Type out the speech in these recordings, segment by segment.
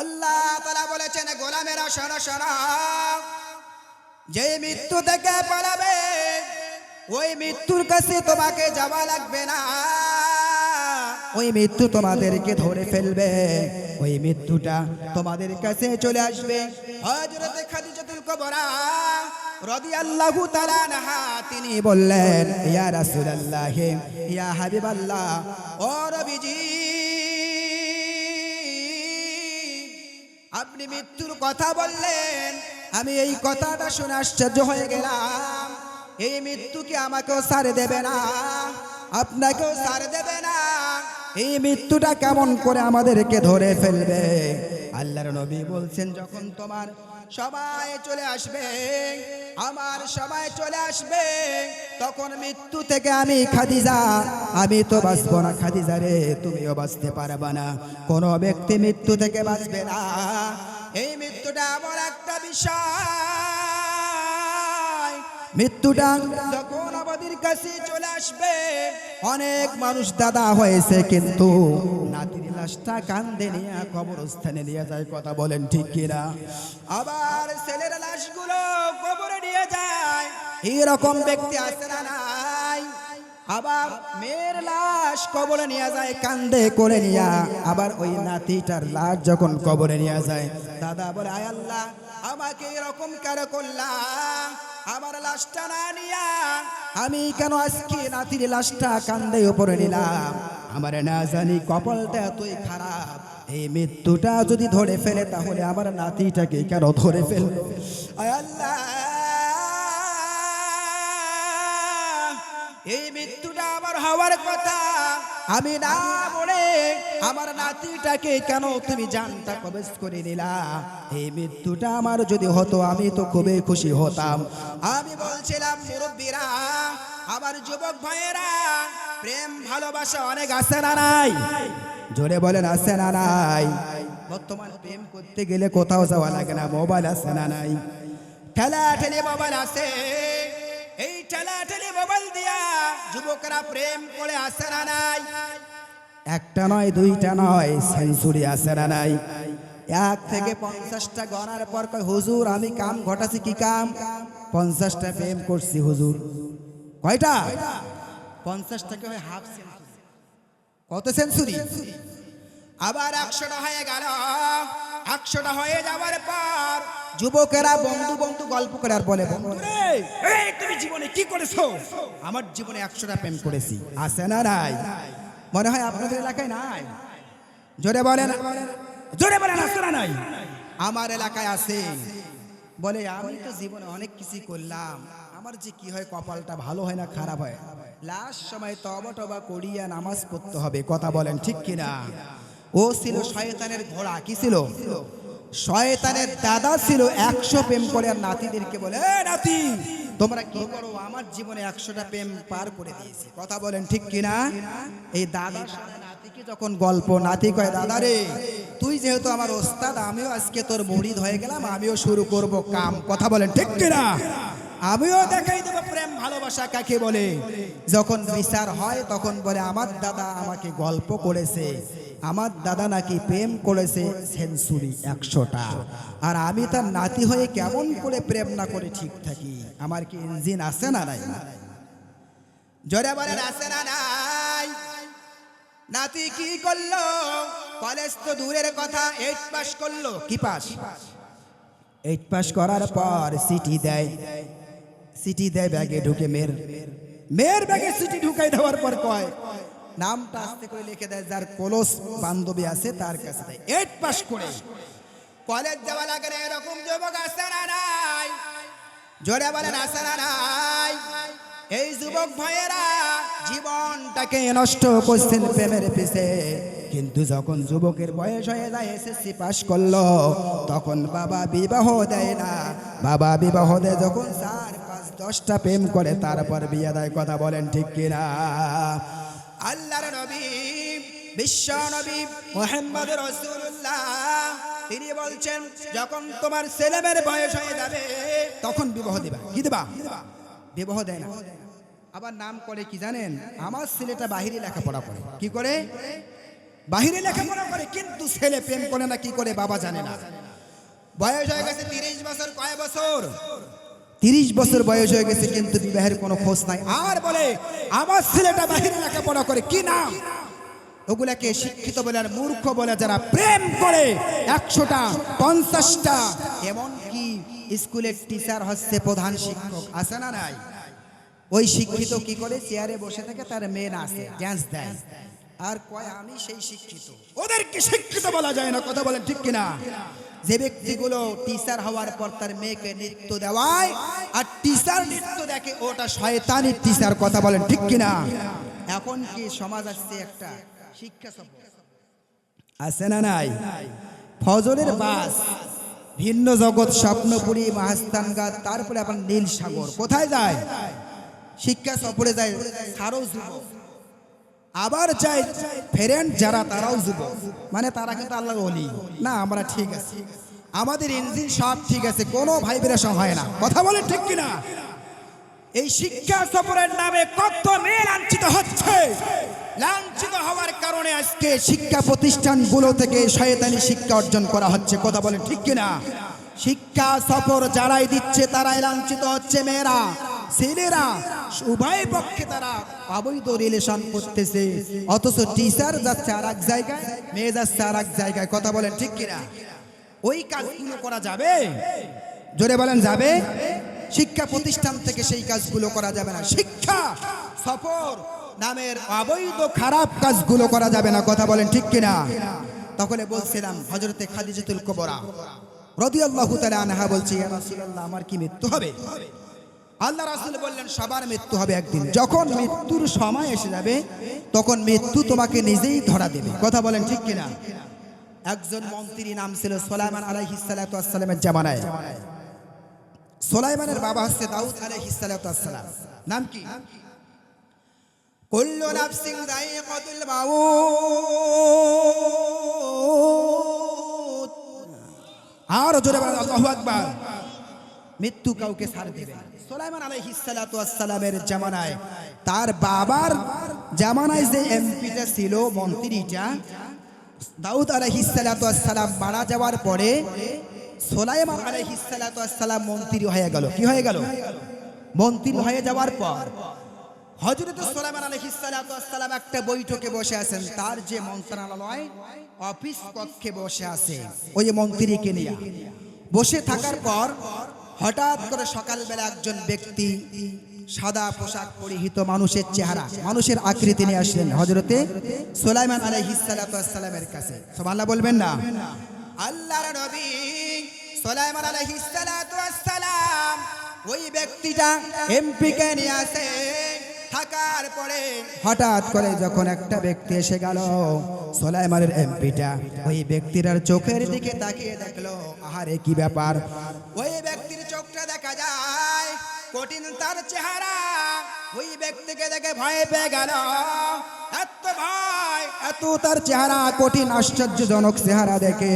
আল্লাহ তাআলা বলেছেন, গোলামেরা শোনো শোনো, যে মৃত্যু থেকে পালাবে ওই মৃত্যুর কাছে তোমাকে যাওয়া লাগবে না, ওই মৃত্যু তোমাদেরকে ধরে ফেলবে, ওই মৃত্যুটা তোমাদের কাছে চলে আসবে। হযরত খাদিজাতুল কুবরা রাদিয়াল্লাহু তাআলা আনহা তিনি বললেন, ইয়া রাসূলুল্লাহ, ইয়া হাবিবাল্লাহ, ও নবীজি, আপনি মৃত্যুর কথা বললেন, আমি এই কথাটা শুনে আশ্চর্য হয়ে গেলাম। এই মৃত্যু কি আমাকেও ছাড় দেবে না, আপনাকেও ছাড় দেবে না? এই মৃত্যুটা কেমন করে আমাদেরকে ধরে ফেলবে? আল্লাহর নবী বলছেন, যখন তোমার সবাই চলে আসবে, আমার সবাই চলে আসবে, তখন মৃত্যু থেকে আমি খাদিজা, আমি তো বাঁচবো না। খাদিজা রে, তুমিও বাঁচতে পারবে না, কোনো ব্যক্তি মৃত্যু থেকে বাঁচবে না। এই মৃত্যুটা এমন একটা বিষয়, মৃত্যুটা যখন আমাদের কাছে চলে আসবে, অনেক মানুষ দাদা হয়েছে কিন্তু নাতির লাশটা কান্দে নিয়ে কবরস্থানে নিয়ে যায়, কথা বলেন ঠিক কিনা? আবার ছেলের লাশগুলো কবরে নিয়ে যায়, এরকম ব্যক্তি আছে না নাই? আবার মেয়ের লাশ কবরে নিয়ে যায় কান্দে করে নিয়া, আবার ওই নাতিটার লাশ যখন কবরে নিয়ে যায়, দাদা বলে, আয় আল্লাহ, আমাকে এরকম কেন করলাম? আমার লাশটা না নিয়া আমি কেন আজকে নাতির লাশটা কান্দে উপরে নিলাম? আমার না জানি কপালটা এতই খারাপ, এই মৃত্যুটা যদি ধরে ফেলে তাহলে আমার নাতিটাকে কেন ধরে ফেলবে? আয় আল্লাহ, এই মৃত্যুটা আমার হওয়ার কথা, আমি না বলে আমার নাতিটাকে কেন তুমি জানটা কবজ করে নিলা? এই মৃত্যুটা আমার যদি হতো আমি তো খুবই খুশি হতাম। আমি বলছিলাম, মুরব্বীরা, আমার যুবক ভাইয়েরা, প্রেম ভালোবাসা অনেক আছে না নাই? জোরে বলেন, আছে না নাই? বর্তমান প্রেম করতে গেলে কোথাও যাওয়া লাগে না, মোবাইল আছে না নাই? ঠেলা ঠেলে মোবাইল আছে, এই ঠেলা ঠেলে মোবাইল দিয়া যুবকরা প্রেম করে, আছে না নাই? একটা নয়, দুইটা নয়, সেঞ্চুরি আছে না নাই? 1 থেকে 50টা গণার পর কয়, হুজুর আমি কাম ঘটাছি। কি কাম? 50টা প্রেম করছি হুজুর। কয়টা? 50টাকে হয় হাফ সেঞ্চুরি। কত সেঞ্চুরি? আবার 100টা হয়ে গেল। 100টা হয়ে যাওয়ার পর যুবকেরা বন্ধু বন্ধু গল্প করে আর বলে, বন্ধু রে, এই তুমি জীবনে কি করেছো? আমার জীবনে 100টা প্রেম করেছি। আছে না নাই? মনে হয় আপনাদের এলাকায় নাই। জোরে বলেন, জোরে বলেন, আছে না নাই? আমার এলাকায় আছে। বলে, আমি তো জীবনে অনেক কিছু করলাম, আমার যে কি হয়, কপালটা ভালো হয় না খারাপ হয়, লাস্ট সময় তওবা টবা করিয়া নামাজ পড়তে হবে, কথা বলেন ঠিক কিনা? ও ছিল শয়তানের ঘোড়া। কি ছিল? শয়তানের দাদা ছিল। 100 প্রেম করে আর নাতিদেরকে বলে, এ নাতি, তোমরা কি করো? আমার জীবনে 100টা প্রেম পার করে দিয়েছি, কথা বলেন ঠিক কিনা? এই দাদার সাথে নাতিকে যখন গল্প, নাতি কয়, দাদা রে, তুই যেহেতু আমার ওস্তাদ, আমিও আজকে তোর মুরিদ হয়ে গেলাম, আমিও শুরু করব কাম, কথা বলেন ঠিক কিনা? আমিও দেখাই দেব প্রেম ভালোবাসা কাকে বলে। যখন বিচার হয় তখন বলে, আমার দাদা আমাকে গল্প করেছে, আমার দাদা নাকি প্রেম করেছে সেঞ্চুরি 100টা, আর আমি তার নাতি হয়ে কেমন করে প্রেম না করে ঠিক থাকি? আমার কি ইঞ্জিন আছে না নাই? জোরে বলেন, আছে না নাই? নাতি কি করলো? কলেজ তো দূরের কথা, 8 পাস করলো। কি পাস? 8 পাস করার পর সিটি দেয়, সিটি দেয় ব্যাগে ঢুকে, মেয়ের ব্যাগে সিটি ঢুকাই দেওয়ার পর কয়, নামটা আস্তে করে লিখে দেয়, যার ক্লোজ বান্ধবী আছে তার কাছে দেয়। 8 পাস করে কলেজ যাওয়া লাগে না, এরকম যুবক আছে না নাই? জোরে বলেন, আছে না নাই? এই যুবক ভাইয়েরা জীবনটাকে নষ্ট করছেন প্রেমের পিছে, কিন্তু যখন যুবকের বয়স হয়ে যায়, এসএসসি পাস করলো, তখন বাবা বিবাহ দেয় না। বাবা বিবাহ দেয় যখন 4, 5, 10টা প্রেম করে, তারপর বিয়ে দেয়, কথা বলেন ঠিক কিনা? আল্লাহর নবী, বিশ্ব নবী মুহাম্মদ রাসূলুল্লাহ, তিনি বলছেন, যখন তোমার ছেলেমেয়ের বয়স হয়ে যাবে তখন বিবাহ দিবা। কি দিবা? বিবাহ দেয় না। আবার নাম করে কি জানেন? আমার ছেলেটা বাহিরে লেখাপড়া করে। কি করে? বাহিরে লেখাপড়া করে কিন্তু ছেলে প্রেম করে না কি করে বাবা জানে না। বয়স হয়ে গেছে 30 বছর, কয় বছর? 30 বছর বয়স হয়ে গেছে কিন্তু বিবাহের কোনো খোঁজ নাই। আর বলে আমার ছেলেটা বাহিরে লেখাপড়া করে, কি নাম? ওগুলাকে শিক্ষিত বলে আর মূর্খ বলে। যারা প্রেম করে 100টা 50টা, এমন কি স্কুলের টিচার হচ্ছে প্রধান শিক্ষক, আছে না নাই? ওই শিক্ষিত কি করে চেয়ারে বসে থাকে, তার মেয়ে নাচে, ডান্স দেয়, আর কয় আমি সেই শিক্ষিত। ওদেরকে শিক্ষিত বলা যায় না, কথা বলেন ঠিক কিনা? যে ব্যক্তিগুলো টিচার হওয়ার পর তার মেয়েকে নৃত্য দেওয়ায় আর টিচার নৃত্য দেখে, ওটা শয়তানি টিচার, কথা বলেন ঠিক কিনা? এখন কি সমাজ আসছে একটা শিক্ষা সফর, আছে না নাই? ফজরের বাস, ভিন্ন জগৎ, স্বপ্নপুরী, মাহাস্তানগাদ, তারপরে আপনার নীল সাগর, কোথায় যায়? শিক্ষা সফরে যায়, তারাও যুবক। আবার যায় ফ্রেন্ড যারা, তারাও যুবক। মানে তারা কিন্তু আল্লাহর ওলি না। আমরা ঠিক আছে, আমাদের ইঞ্জিন সব ঠিক আছে, কোনো ভাইব্রেশন হয় না, কথা বলে ঠিক কিনা? এই শিক্ষা সফরের নামে কত মেয়ে লাঞ্ছিত হচ্ছে। লাঞ্ছিত হওয়ার কারণে আজকে শিক্ষা প্রতিষ্ঠানগুলো থেকে শয়তানি শিক্ষা অর্জন করা হচ্ছে, কথা বলেন ঠিক কিনা? শিক্ষা সফর যারাই দিচ্ছে তারাই লাঞ্ছিত হচ্ছে, মেয়েরা ছেলেরা উভয় পক্ষে তারা অবৈধ রিলেশন করতেছে। অথচ টিচার যাচ্ছে আর এক জায়গায়, মেয়ে যাচ্ছে আর এক জায়গায়, কথা বলেন ঠিক কিনা? ওই কাজগুলো করা যাবে? জোরে বলেন যাবে? শিক্ষা প্রতিষ্ঠান থেকে সেই কাজগুলো করা যাবে না। শিক্ষা সফর নামের অবৈধ খারাপ কাজগুলো করা যাবে না, কথা বলেন ঠিক কিনা? তখন বলছিলাম হযরতে খাদিজাতুল কুবরা রাদিয়াল্লাহু তাআলা আনহা বলছে, ইয়া রাসূলুল্লাহ, আমার কি মৃত্যু হবে? আল্লাহ রাসূল বললেন, সবার মৃত্যু হবে একদিন। যখন মৃত্যুর সময় এসে যাবে তখন মৃত্যু তোমাকে নিজেই ধরা দেবে, কথা বলেন ঠিক কিনা? একজন মন্ত্রী, নাম ছিল সুলাইমান আলাইহিস সালাতু ওয়াস সালামের জামানায়। সুলাইমানের বাবা হচ্ছে দাউদ আলাইহিস সালাতু ওয়াস সালাম। নাম কি? কুল্লু নাফসিন যায়িকাতুল মাউত। আর জোরে বলেন আল্লাহু আকবার। মৃত্যু কাউকে ছাড় দেবে না। সুলাইমান আলাইহিস সালাতু ওয়াস সালামের জামানায়, তার বাবার জামানায় যে এমপিটা ছিল, মন্ত্রীটা, দাউদ আলাইহিস সালাতু ওয়াস সালাম মারা যাওয়ার পরে সুলাইমান আলাইহিস সালাতু ওয়াস সালাম মন্ত্রী হয়ে গেল। কি হয়ে গেল? মন্ত্রী হয়ে যাওয়ার পর হযরত সুলাইমান আলাইহিস সালাতু ওয়াস সালাম একটা বৈঠকে বসে আছেন, তার যে মন্ত্রণালয় অফিস কক্ষে বসে আছে, ওই মন্ত্রীকে নিয়ে বসে থাকার পর হঠাৎ করে সকালবেলা একজন ব্যক্তি সাদা পোশাক পরিহিত, মানুষের চেহারা, মানুষের আকৃতি নিয়ে আসলেন হযরতে সুলাইমান আলাইহিস সালাতু ওয়াস সালামের কাছে। সুবহানাল্লাহ বলবেন না? আল্লাহর নবী সুলাইমান আলাইহিস সালাতু ওয়াস সালাম ওই ব্যক্তিটা এমপি কে নিয়ে আসে। থাকার পরে হঠাৎ করে যখন একটা ব্যক্তি এসে গেল, সুলাইমানের এমপিটা ওই ব্যক্তির চোখের দিকে তাকিয়ে দেখলো, আহারে কি ব্যাপার? ওই ব্যক্তির চোখটা দেখা যায় কঠিন, তার চেহারা। ওই ব্যক্তিকে দেখে ভয় পেয়ে গেল। এত ভয়, এত তার চেহারা কঠিন, আশ্চর্যজনক চেহারা দেখে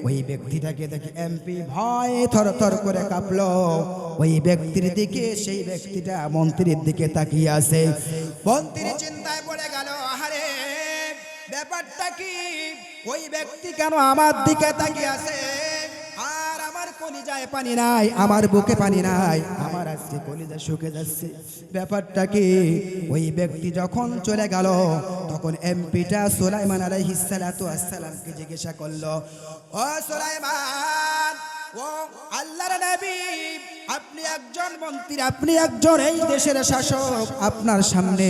ওই ব্যক্তিটাকে দেখে এমপি ভয় থরথর করে কাঁপলো। ওই ব্যক্তির দিকে সেই ব্যক্তিটা মন্ত্রীর দিকে তাকিয়ে আছে। মন্ত্রী চিন্তায় পড়ে গেল, আহারে ব্যাপারটা কি? ওই ব্যক্তি কেন আমার দিকে তাকিয়ে আছে? আর আমার কলিজায় পানি নাই, আমার বুকে পানি নাই, আমার আজকে কলিজা শুকে যাচ্ছে। ব্যাপারটা কি? ওই ব্যক্তি যখন চলে গেল তখন এমপিটা সুলাইমান আলাইহিস সালাতু ওয়াস সালামকে জিজ্ঞাসা করলো, ও সুলাইমান, ও আল্লাহর নবী, আপনি একজন মন্ত্রী, আপনি একজন এই দেশের শাসক, আপনার সামনে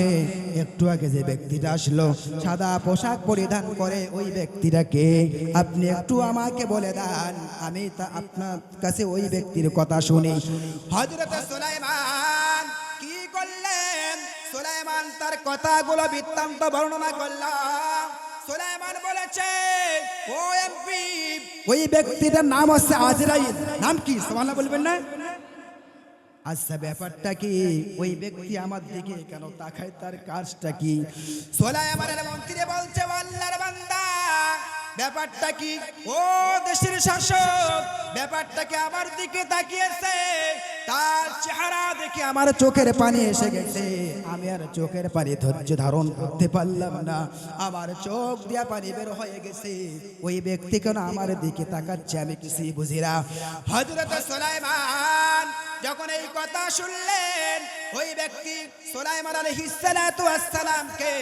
একটু আগে যে ব্যক্তিটা আসলো সাদা পোশাক পরিধান করে, ওই ব্যক্তিটাকে আপনি একটু আমাকে বলে দেন, আমি তা আপনার কাছে ওই ব্যক্তির কথা শুনি। হযরত সুলাইমান কি করলেন? সুলাইমান তার কথাগুলো বৃত্তান্ত বর্ণনা করলেন। সুলাইমান বলেছে, ও এমপি, ওই ব্যক্তিটার নাম হচ্ছে আজরাইল। নাম কি? সুবহানাল্লাহ বলবেন না? আচ্ছা ব্যাপারটা কি? ওই ব্যক্তি আমার দিকে কেন তাকায়, তার কাজটা কি? সুলাইমানের মন্ত্রী বলছে, আল্লাহর বান্দা, ব্যাপারটা কি ও দেশের শাসক, ব্যাপারটা কি আমার দিকে তাকিয়েছে, তার চেহারা দেখে আমার চোখের পানি এসে গেছে। আমি আর চোখের পানি ধৈর্য ধারণ করতে পারলাম না, আমার চোখ দিয়া পানি বের হয়ে গেছে। ওই ব্যক্তি কেন আমার দিকে তাকাচ্ছে আমি কিছুই বুঝি না। হযরত সুলাইমান যখন এই কথা শুনলেন, ওই ব্যক্তি সুলাইমান আলাইহিস সালাতু ওয়াস সালামকে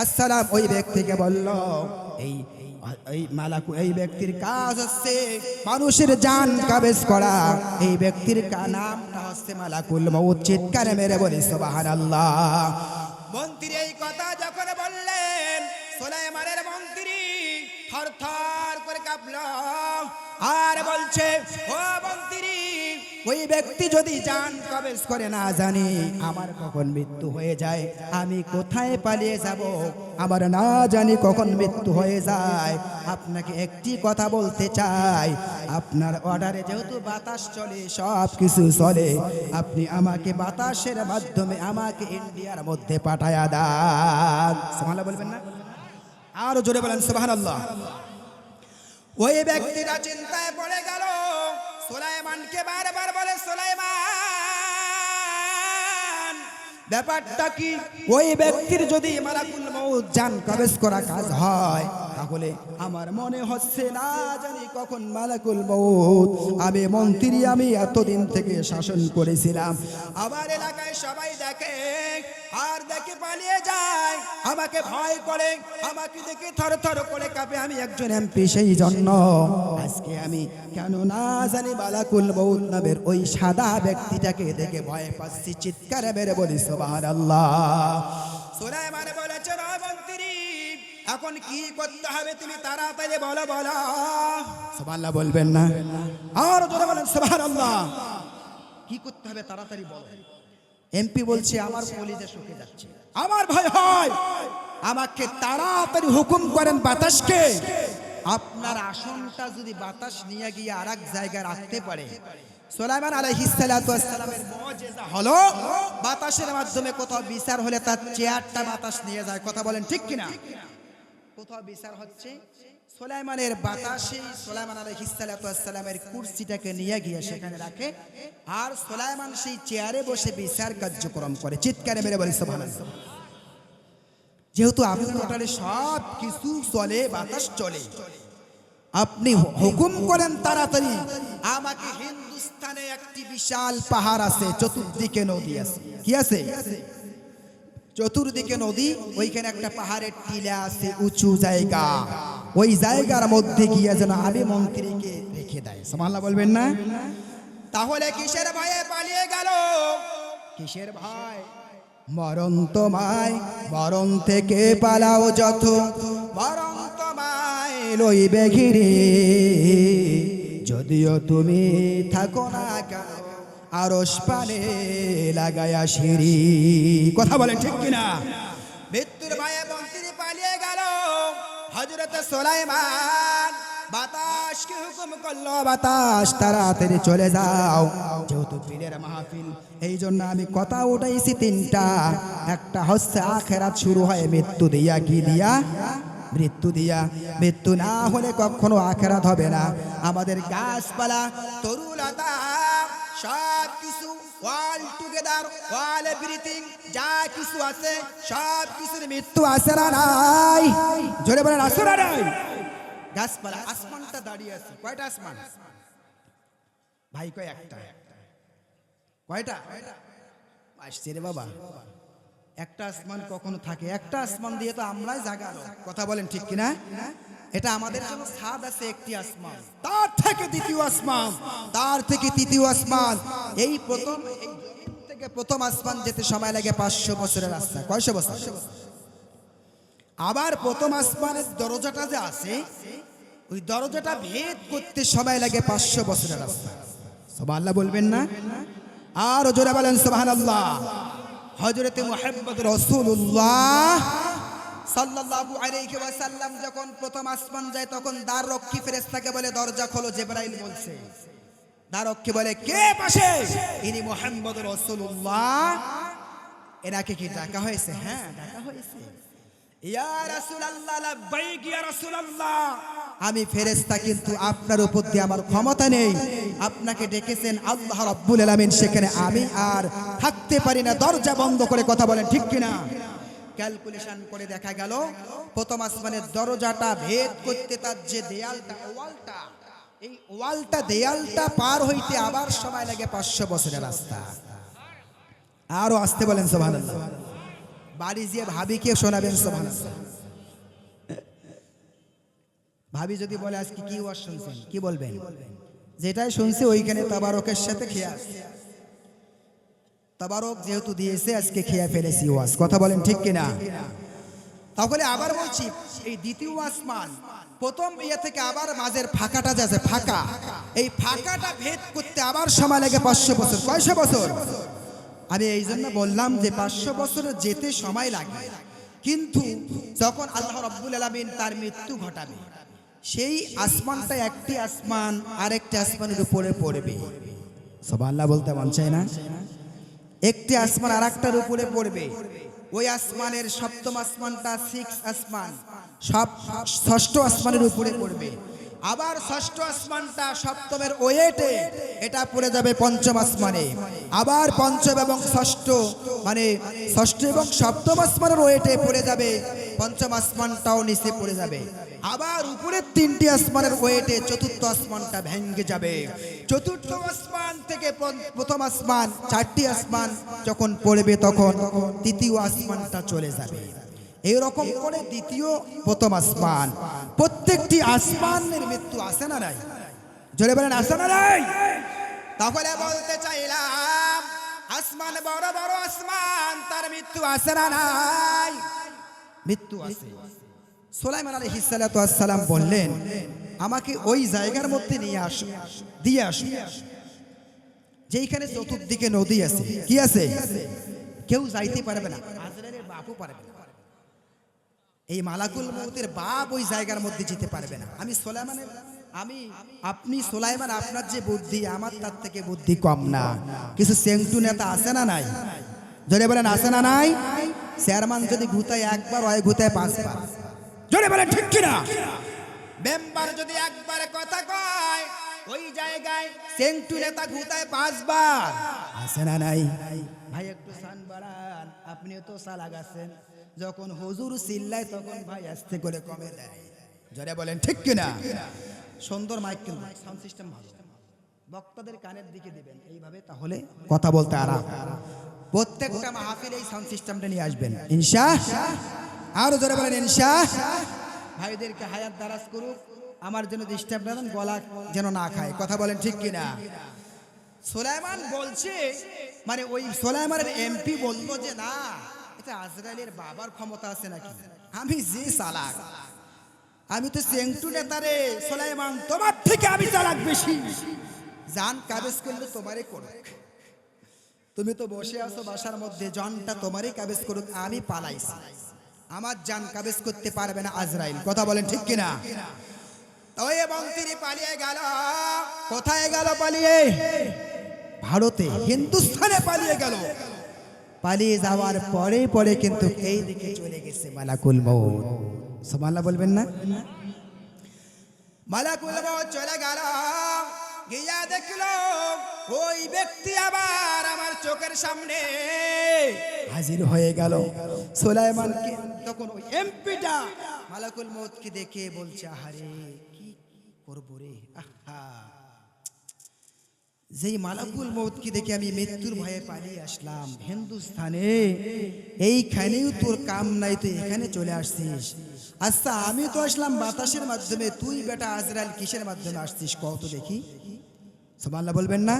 আসসালাম ওই ব্যক্তিকে বলল, এই ব্যক্তির কাজ হচ্ছে মানুষের জান কাবেজ করা। এই ব্যক্তির নামটা হচ্ছে মালাকুল মউত। চিৎকারে মেরে বলি সুবহানাল্লাহ। মন্ত্রী এই কথা যখন বললেন, সুলাইমানের মন্ত্রী থরথর করে কাঁপল আর বলছে, ও মন্ত্রী, ওই ব্যক্তি যদি জান কবেজ করে না জানি আমার কখন মৃত্যু হয়ে যায়, আমি কোথায় পালিয়ে যাব, আমার না জানি কখন মৃত্যু হয়ে যায়। আপনাকে একটি কথা বলতে চাই, আপনার অর্ডারে যেহেতু বাতাস চলে, সব কিছু চলে, আপনি আমাকে বাতাসের মাধ্যমে আমাকে ইন্ডিয়ার মধ্যে পাঠায়া দেন। সুবহানাল্লাহ বলবেন না? আরো জোরে বলেন সুবহানাল্লাহ। ওই ব্যক্তিটা চিন্তায় পড়ে গেল, সুলাইমানকে বারবার বলে, সুলাইমান ব্যাপারটা কি, ওই ব্যক্তির যদি মালাকুল মউত জান কবেজ করা কাজ হয়, তাহলে আমার মনে হচ্ছে না জানি কখন মালাকুল মউত। আমি মন্ত্রী, আমি এতদিন থেকে শাসন করেছিলাম, আমার এলাকায় সবাই দেখে আর দেখে পালিয়ে যায়, আমাকে ভয় করে, আমাকে দেখে থরথর করে কাঁপে। আমি একজন এমপি, সেই জন্য আজকে আমি কেন না জানি মালাকুল মউত নামের ওই সাদা ব্যক্তিটাকে দেখে ভয় পাচ্ছি। চিৎকারে মেরে বলি সুবহানাল্লাহ। সুলাইমান বলেছেন, ও মন্ত্রী, এখন কি করতে হবে তুমি তাড়াতাড়ি বলো। বলো সুবহানাল্লাহ বলবেন না? আর জোরে বলেন সুবহানাল্লাহ। কি করতে হবে তাড়াতাড়ি বলো। এমপি বলছে, আমার কলিজা শুকিয়ে যাচ্ছে, আমার ভয় হয়, আমাকে তাড়াতাড়ি হুকুম করেন বাতাসকে, আপনার আসনটা যদি বাতাস নিয়ে গিয়ে আরেক জায়গায় রাখতে পারে। সুলাইমান আলাইহিস সালাতু ওয়াস সালামের মুজিজা হলো বাতাসের মাধ্যমে কোথাও বিচার হলে তার চেয়ারটা বাতাস নিয়ে যায়। কথা বলেন ঠিক কিনা? কোথাও বিচার হচ্ছে, সুলাইমানের বাতাসে সুলাইমান আলাইহিস সালাতু ওয়াস সালামের কুরসিটাকে নিয়ে গিয়ে সেখানে রাখে, আর সুলাইমান সেই চেয়ারে বসে বিচার কার্যক্রম করে। চিৎকারে মেরে বলি সুবহানাল্লাহ। যেহেতু আপনার অর্ডারে সব কিছু চলে, বাতাস চলে, আপনি হুকুম করেন তাড়াতাড়ি আমাকে, হিন্দুস্তানে একটি বিশাল পাহাড় আছে, চতুর্দিকে নদী আছে। কি আছে? চতুর্দিকে নদী, ওইখানে একটা পাহাড়ের টিলা আছে, উঁচু জায়গা, ওই জায়গার মধ্যে গিয়ে যেন আমি মন্ত্রীকে রেখে দেয়। সুবহানাল্লাহ বলবেন না? তাহলে কিসের ভয়ে পালিয়ে গেল? কিসের ভয়? মরণ তোমায়, মরণ থেকে পালাও যত, মরণ তোমায় লইবে ঘিরে, যদিও তুমি থাকো না কেন আরশ পানে লাগায়া সিঁড়ি। কথা বলেন ঠিক কিনা? মৃত্যুর ভয়ে মন্ত্রী পালিয়ে গেল। হযরত সুলাইমান বাতাসকে হুকুম করলো, বাতাস তাড়াতাড়ি চলে যাও, যেহেতু পীরের মাহফিল, এই জন্য আমি কথা উঠাইছি তিনটা। একটা হচ্ছে আখিরাত শুরু হয় মৃত্যু দিয়া। কি দিয়া? মৃত্যু দিয়া। মৃত্যু না হলে কখনো আখিরাত হবে না। আমাদের গাছপালা, তরুলতা, সব কিছু অল টুগেদার, অল এভরিথিং, যা কিছু আছে সব কিছুর মৃত্যু আছে না নাই? জোরে বলেন আছে না নাই? গাছপালা, আসমানটা দাঁড়িয়ে আছে, কয়টা আসমান ভাই? কয় একটা। কয়টা আসছে রে বাবা? একটা আসমান কখনো থাকে? একটা আসমান দিয়ে তো আমরাই জাগানো। কথা বলেন ঠিক কিনা? এটা আমাদের জন্য ছাদ আছে একটি আসমান, তার থেকে দ্বিতীয় আসমান, তার থেকে তৃতীয় আসমান, এই প্রথম, এই থেকে প্রথম আসমান যেতে সময় লাগে 500 বছরের রাস্তা। কয়শো বছর? আবার প্রথম আসমানের দরজাটা যে আছে, ওই দরজাটা ভেদ করতে সময় লাগে 500 বছরের রাস্তা। সুবহানাল্লাহ বলবেন না? আর জোরে বলেন সুবহানাল্লাহ। হযরত মুহাম্মদ রাসূলুল্লাহ সাল্লাল্লাহু আলাইহি ওয়াসাল্লাম যখন প্রথম আসমান যায়, তখন দ্বাররক্ষী ফেরেশতাকে বলে, দরজা খোলো। জিবরাইল বলছে, দ্বাররক্ষী বলে, কে পাশে? ইনি মুহাম্মদ রাসূলুল্লাহ। এনাকে কি ডাকা হয়েছে? হ্যাঁ, ডাকা হয়েছে। ইয়া রাসূলুল্লাহ, লাব্বাইক ইয়া রাসূলুল্লাহ, আমি ফেরেশতা, কিন্তু আপনার উপর দিয়ে আমার ক্ষমতা নেই। আপনাকে ডেকেছেন আল্লাহ রাব্বুল আলামিন, সেখানে আমি আর থাকতে পারি না। দরজা বন্ধ করে কথা বলেন, ঠিক কিনা? ক্যালকুলেশন করে দেখা গেল প্রথম আসমানের দরজাটা ভেদ করতে তার যে দেয়ালটা, ওয়ালটা, এই ওয়ালটা দেয়ালটা পার হইতে আবার সময় লাগে 500 বছরের রাস্তা। আরো আসতে বলেন সুবহানাল্লাহ। বাড়ি গিয়ে ভাবিকে শোনাবেন সুবহানাল্লাহ। ভাবি যদি বলে আজকে কি ওয়াজ শুনছেন, কি বলবেন? যেটাই শুনছি ওইখানে তাবারকের সাথে খেয়ে আসছে। তাবারক যেহেতু দিয়েছে আজকে খেয়ে ফেলেছি ওয়াজ, কথা বলেন ঠিক কিনা? তাহলে আবার বলছি, এই দ্বিতীয় আসমান প্রথম ইয়ে থেকে আবার মাঝের ফাঁকাটা যে আছে, ফাঁকা, এই ফাঁকাটা ভেদ করতে আবার সময় লাগে 500 বছর। কয়শো বছর? আমি এই জন্য বললাম যে 500 বছরের যেতে সময় লাগে, কিন্তু যখন আল্লাহ রাব্বুল আলামিন তার মৃত্যু ঘটাবে, সেই আসমানটা একটি আসমান আরেকটি আসমানের উপরে পড়বে। সুবহানাল্লাহ বলতে মন চায় না? একটি আসমান আরেকটার উপরে পড়বে। ওই আসমানের সপ্তম আসমানটা 6 আসমান, সব ষষ্ঠ আসমানের উপরে পড়বে। আবার ষষ্ঠ আসমানটা সপ্তমের ওয়েটে এটা পড়ে যাবে পঞ্চম আসমানে। আবার পঞ্চম এবং ষষ্ঠ, মানে ষষ্ঠ এবং সপ্তম আসমানের ওয়েটে পড়ে যাবে, পঞ্চম আসমানটাও নিচে পড়ে যাবে। আবার উপরের 3টি আসমানের ওয়েটে চতুর্থ আসমানটা ভেঙে যাবে। চতুর্থ আসমান থেকে প্রথম আসমান, 4টি আসমান যখন পড়বে তখন তৃতীয় আসমানটা চলে যাবে। এইরকম করে দ্বিতীয় প্রথম আসমান, প্রত্যেকটি আসমানের মৃত্যু আছে না নাই? জোরে বলেন আছে না নাই? তাহলে বলতে চাইলাম আসমান বড় বড় আসমান, তার মৃত্যু আছে না নাই? মৃত্যু আছে। সুলাইমান আলাইহিস সালাতু ওয়াস সালাম বললেন, আমাকে ওই জায়গার মধ্যে নিয়ে আসো, দিয়ে আসো যেখানে চতুর্দিকে নদী আছে। কি আছে? কেউ যাইতে পারবে না, আজরাইলের বাপও পারবে না। এই মালাকুল মউতের বাপ ওই জায়গার মধ্যে যেতে পারবে না। আপনি সুলাইমান, আপনার যে বুদ্ধি আমার তার থেকে বুদ্ধি কম না। কিছু সেন্টু নেতা আছে না নাই? জোরে বলেন আছে না নাই? চেয়ারম্যান যদি ঘুতায় একবার, হয় ঘুতায় 5 বার। জোরে বলেন ঠিক কিনা? মেম্বার যদি একবার কথা কয়, ওই জায়গায় সেন্টু নেতা ঘুতায় 5 বার। আছে না নাই? ভাই একটু সান বাড়ান, আপনিও তো চালাক আছেন। যখন হুজুর চিল্লায় তখন ভাই আস্তে করে কমে দেয়। জোরে বলেন ঠিক কিনা? সুন্দর মাইক, কিন্তু সাউন্ড সিস্টেম ভালো, বক্তাদের কানের দিকে দিবেন এইভাবে, তাহলে কথা বলতে আরাম। প্রত্যেকটা মাহফিলে এই সাউন্ড সিস্টেমটা নিয়ে আসবেন ইনশাআল্লাহ। আরো জোরে বলেন ইনশাআল্লাহ। ভাইদেরকে হায়াত দারাজ করুক, আমার জন্য ডিস্টার্ব না দেন, গলা যেন না খায়। কথা বলেন ঠিক কিনা? সুলাইমান বলছে, মানে ওই সুলাইমানের এমপি বললো যে না, এটা আজরাইলের বাবার ক্ষমতা আছে নাকি? আমি যে চালাক, আমি তো সেন্টু নেতারে সুলাইমান, তোমার থেকে আমি চালাক বেশি। জান কাবেজ করলে তোমারই করুক, তুমি তো বসে আছো বাসার মধ্যে, জানটা তোমারই কাবেজ করুক, আমি পালাইছি, আমার জান কাবেজ করতে পারবে না আজরাইল। কথা বলেন ঠিক কিনা? ওই মন্ত্রী পালিয়ে গেল। কোথায় গেল পালিয়ে? ভারতে, হিন্দুস্তানে পালিয়ে গেল। পালিয়ে যাওয়ার পরে পরে কিন্তু এই দিকে চলে গেছে মালাকুল মউত। সুবহানাল্লাহ বলবেন না? মালাকুল মউত চলে গেল, গিয়া দেখলো ওই ব্যক্তি আবার আমার চোখের সামনে হাজির হয়ে গেল। সুলাইমানকে তখন ওই এমপিটা মালাকুল মউতকে দেখে বলছে, আহারে কি করব রে, আহা, যেই মালাকুল মউতকে দেখে আমি মৃত্যুর ভয়ে পালিয়ে আসলাম হিন্দুস্তানে, এইখানেও তোর কাম নাই, তুই এখানে চলে আসছিস। আচ্ছা আমি তো আসলাম বাতাসের মাধ্যমে, তুই বেটা আজরাইল কিসের মাধ্যমে আসছিস কত দেখি? সুবহানাল্লাহ বলবেন না?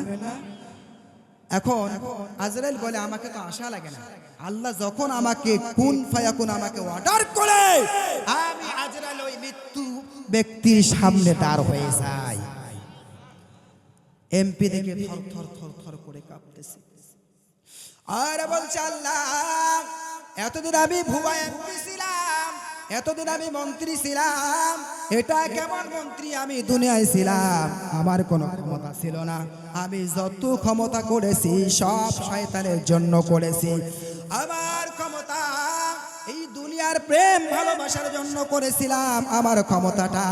এখন আজরাইল বলে, আমাকে তো আশা লাগে না, আল্লাহ যখন আমাকে কুন ফায়াকুন আমাকে অর্ডার করে, আমি আজরাইল ওই মৃত্যু ব্যক্তির সামনে দাঁড় হয়ে যাই। এমপি দেখে থর থর থর থর করে কাঁপতেছে, আর বলছে, আল্লাহ এতদিন আমি ভুয়া এমপি ছিলাম, এতদিন আমি মন্ত্রী ছিলাম, এটা কেমন মন্ত্রী? আমি দুনিয়ায় ছিলাম, আমার কোনো ক্ষমতা ছিল না, আমি যত ক্ষমতা করেছি সব শয়তানের জন্য করেছি। আমার ক্ষমতা এই দুনিয়া দুনিয়ার প্রেম ভালোবাসার জন্য করেছিলাম, আমার ক্ষমতাটা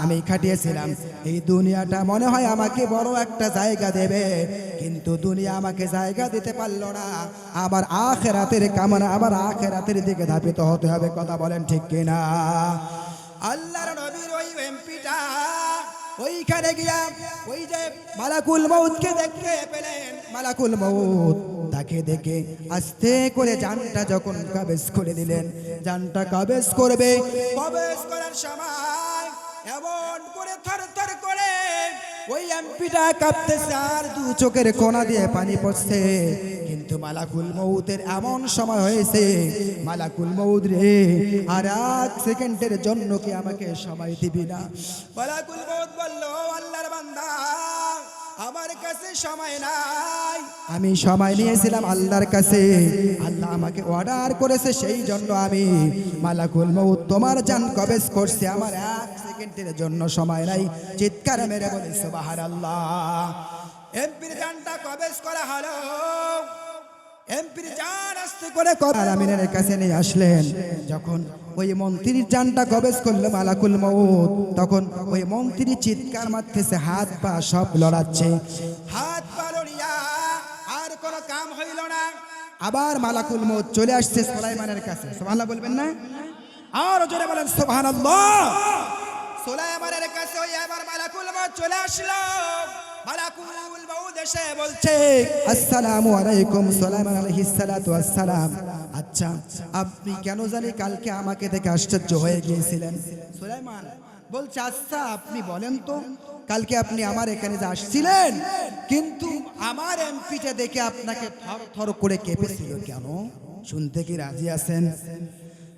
আমি খাটিয়েছিলাম। এই দুনিয়াটা মনে হয় আমাকে বড় একটা জায়গা দেবে, কিন্তু দুনিয়া আমাকে জায়গা দিতে পারলো না। আবার আখিরাতের কামনা, আবার আখিরাতের দিকে ধাবিত হতে হবে। কথা বলেন ঠিক কিনা? আল্লাহর নবীর ওই এমপিটা ওইখানে গিয়া ওই যে মালাকুল মউতকে দেখতে পেলেন। মালাকুল মউত তাকে দেখে আস্তে করে জানটা যখন কাবেজ করে দিলেন, জানটা কাবেজ করবে, কাবেজ করার সময় এমন করে থরথর করে ওই এমপিটা কাঁপতেছে আর দু চোখের কোনা দিয়ে পানি পড়ছে। কিন্তু মালাকুল মউতের এমন সময় হয়েছে, মালাকুল মউত রে আর এক সেকেন্ডের জন্য কি আমাকে সময় দিবি না? মালাকুল মউত বলল, আল্লাহর বান্দা আমার কাছে সময় নাই, আমি সময় নিয়েছিলাম আল্লাহর কাছে, আল্লাহ আমাকে অর্ডার করেছে, সেই জন্য আমি মালাকুল মউত তোমার জান কবেজ করছে, আমার এক সেকেন্ডের জন্য সময় নাই। চিৎকার মেরে বলি সুবহানাল্লাহ। এমপির জানটা কবেজ করা হলো। এমপির জান আস্তে করে আমিনের কাছে নিয়ে আসলেন। যখন ওই মন্ত্রীর জানটা কবেজ করলো মালাকুল মউত, তখন ওই মন্ত্রী চিৎকার মারতেছে, হাত পা সব লড়াচ্ছে, হাত পা লড়িয়া আর কোনো কাম হইল না। আবার মালাকুল মউত চলে আসছে সুলাইমানের কাছে। সুবহানাল্লাহ বলবেন না? আর জোরে বলেন সুবহানাল্লাহ। সুলাইমানের কাছে ওই আবার মালাকুল মউত চলে আসলো। মালাকুল মউত এসে বলছে, আসসালামু আলাইকুম। সুলাইমান আলাইহিস সালাতু ওয়াস সালাম, আচ্ছা আপনি কেন জানি কালকে আমাকে দেখে আশ্চর্য হয়ে গিয়েছিলেন? সুলাইমান বলছে, আচ্ছা আপনি বলেন তো, কালকে আপনি আমার এখানে যে আসছিলেন, কিন্তু আমার এমপিটা দেখে আপনাকে থর থর করে কেঁপেছিল কেন? শুনতে কি রাজি আছেন?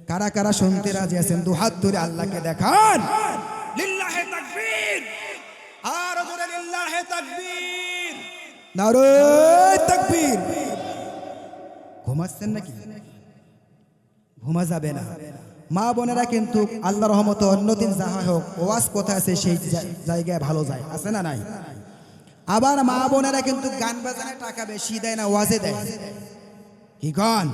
কারা কারা শুনতে রাজি আছেন? দুহাত ধরে আল্লাহকে দেখান। লিল্লাহি তাকবীর, আর জোরে লিল্লাহি তাকবীর, নারে তাকবীর। ঘুমাচ্ছেন নাকি? ঘুমা যাবে না। মা বোনেরা কিন্তু আল্লাহর রহমতে অন্যদিন যাহা হোক ওয়াজ কোথায় আছে সেই জায়গায় ভালো যায়, আছে না নাই? আবার মা বোনেরা কিন্তু গান বাজানে টাকা বেশি দেয় না, ওয়াজে দেয়। কি গান?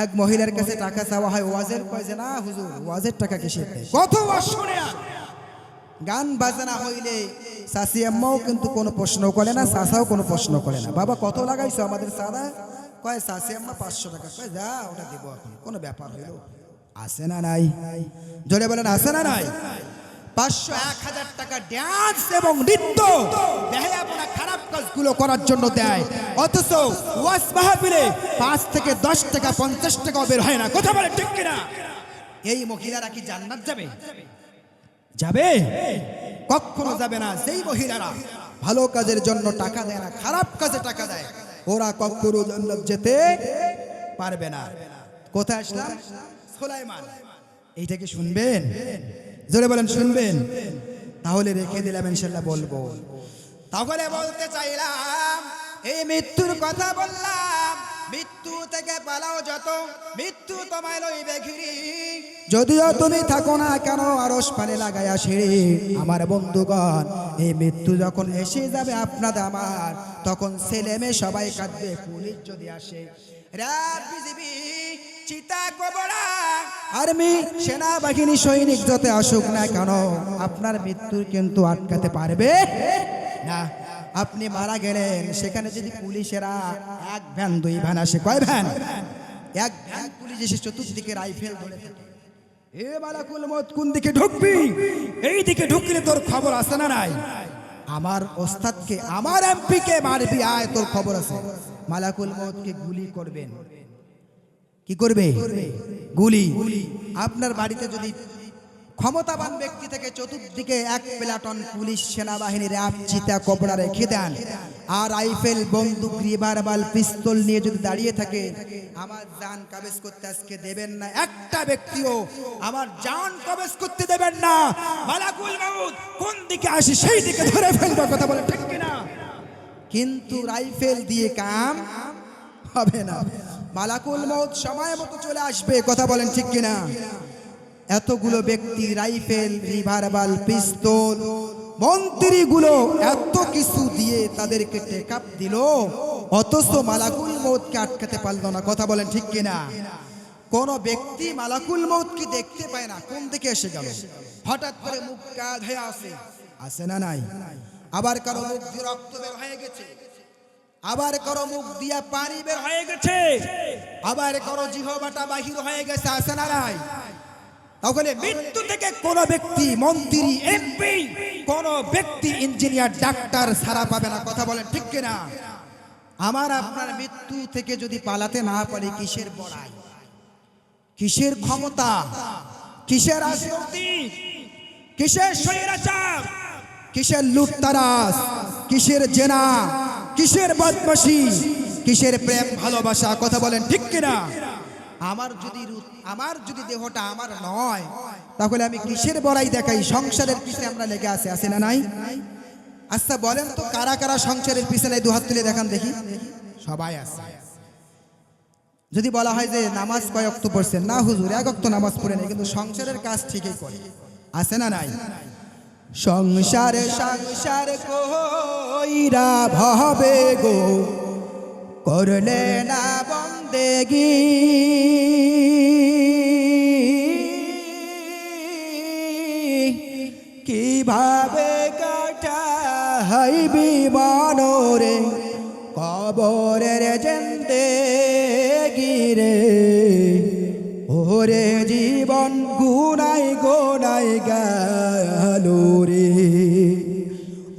এক মহিলার কাছে টাকা চাওয়া হয় ওয়াজের, কয় যে না হুজুর ওয়াজের টাকা কিসের দেয়, কত ওয়াজ শুনে। গান বাজনা হইলে চাচি আম্মাও কিন্তু কোনো প্রশ্ন করে না, চাচাও কোনো প্রশ্ন করে না। বাবা কত লাগাইছো আমাদের চাঁদা? কয় চাচি আম্মা 500 টাকা। কয় যা ওটা দেবো এখন, কোনো ব্যাপার হইল। আছে না নাই? জোরে বলেন আছে না নাই? 500 1000 টাকা ডান্স এবং নৃত্য বেহায়াপনা খারাপ কাজগুলো করার জন্য দেয়, অথচ ওয়াজ মাহফিলে 5 থেকে 10 টাকা 50 টাকাও বের হয় না। কথা বলে ঠিক কিনা? এই মহিলারা কি জান্নাত যাবে? যাবে? কখনো যাবে না। যেই মহিলারা ভালো কাজের জন্য টাকা দেয় না, খারাপ কাজে টাকা দেয়, ওরা কখনো জান্নাত যেতে পারবে না। কোথায় আসলাম? সুলাইমান। এইটাকে শুনবেন? জোরে বলেন শুনবেন? তাহলে রেখে দিলাম, ইনশাআল্লাহ বলবো। তাহলে বলতে চাইলাম, এই মৃত্যুর কথা বললাম, মৃত্যু থেকে পালাও যত, মৃত্যু তোমায় লইবে ঘিরি। যদিও তুমি থাকো না কেন আরশ পানে লাগাইয়া সিঁড়ি, আমার বন্ধুগণ এই মৃত্যু যখন এসে যাবে আপনাদের আমার, তখন ছেলে মেয়ে সবাই কাঁদবে। পুলিশ যদি আসে, র্যাব বিজিবি চিতা কবরা আর্মি সেনাবাহিনী সৈনিক যত আসুক না কেন, আপনার মৃত্যু কিন্তু আটকাতে পারবে না। আপনি মারা গেলেন, সেখানে যদি পুলিশেরা 1 ভ্যান 2 ভ্যান আসে, কয় ভ্যান? 1 ভ্যান পুলিশ এসে চতুর্দিকে রাইফেল ধরে থাকে, এ মালাকুল মউত কোন দিকে ঢুকবি, এই দিকে ঢুকলে তোর খবর আছে না নাই? আমার ওস্তাদকে, আমার এমপিকে মারবি, আয় তোর খবর আছে। মালাকুল মউতকে গুলি করবেন। কি করবে? গুলি। আপনার বাড়িতে যদি ক্ষমতাবান ব্যক্তি থেকে চতুর্দিকে 1 প্লাটন পুলিশ সেনাবাহিনী র্যাব চিতা কোবরা রেখে দেন, আর রাইফেল বন্দুক রিভলভার পিস্তল নিয়ে যদি দাঁড়িয়ে থাকে, আমার জান কবজ করতে আজকে দেবেন না। একটা ব্যক্তিও আমার জান কবজ করতে দেবেন না। মালাকুল মউত কোন দিকে আসে সেই দিকে ধরে ফেলবে। কথা বলে ঠিক কিনা? কিন্তু রাইফেল দিয়ে কাম হবে না। মালাকুল মউত সময় মতো চলে আসবে। কথা বলেন ঠিক কিনা? এতগুলো ব্যক্তি রাইফেল রিভলভার পিস্তল মন্ত্রীগুলো এত কিছু দিয়ে তাদেরকে টেকআপ দিল, অথচ মালাকুল মউতকে আটকাতে পারল না। কথা বলেন ঠিক কিনা? কোন ব্যক্তি মালাকুল মউত কি দেখতে পায় না, কোন দিকে এসে গেল, হঠাৎ করে মুখ কাঁধ হয়ে আসে, আসে না নাই? আবার কারো মুখ দিয়ে রক্ত বের হয়ে গেছে, আবার কারো মুখ দিয়ে পানি বের হয়ে গেছে, আবার কারো জিহ্বাটা বাহির হয়ে গেছে, আসে না নাই? তাহলে মৃত্যু থেকে কোন ব্যক্তি মন্ত্রী, এমপি, কোন ব্যক্তি ইঞ্জিনিয়ার, ডাক্তার ছাড়া পাবে না। কথা বলেন ঠিক কিনা? আমার আপনার মৃত্যু থেকে যদি পালাতে না পারি, কিসের বড়াই, কিসের ক্ষমতা, কিসের রাজনৈতিক, কিসের স্বৈরাচার, কিসের লুটতারাজ, কিসের জেনা, কিসের বদমাশি, কিসের প্রেম ভালোবাসা? কথা বলেন ঠিক কিনা? আমার যদি দেহটা আমার নয়, তাহলে আমি কিসের বড়াই দেখাই? সংসারের পিছনে আমরা লেগে আসে না নাই? আচ্ছা বলেন তো, কারা কারা সংসারের পিছনে দুহাত তুলে দেখান দেখি। সবাই আছে। যদি বলা হয় যে নামাজ কয় ওয়াক্ত পড়ছেন, না হুজুর এক ওয়াক্ত নামাজ পড়ে নেই, কিন্তু সংসারের কাজ ঠিকই করে, আছে না নাই? সংসারে সংসার কইরা ভাবে গো, করলে না বন্দেগি, কিভাবে কাটাইবি বানরে কবরের জিন্দেগি রে, ওরে জীবন গুনাই গোনাই গেল রে,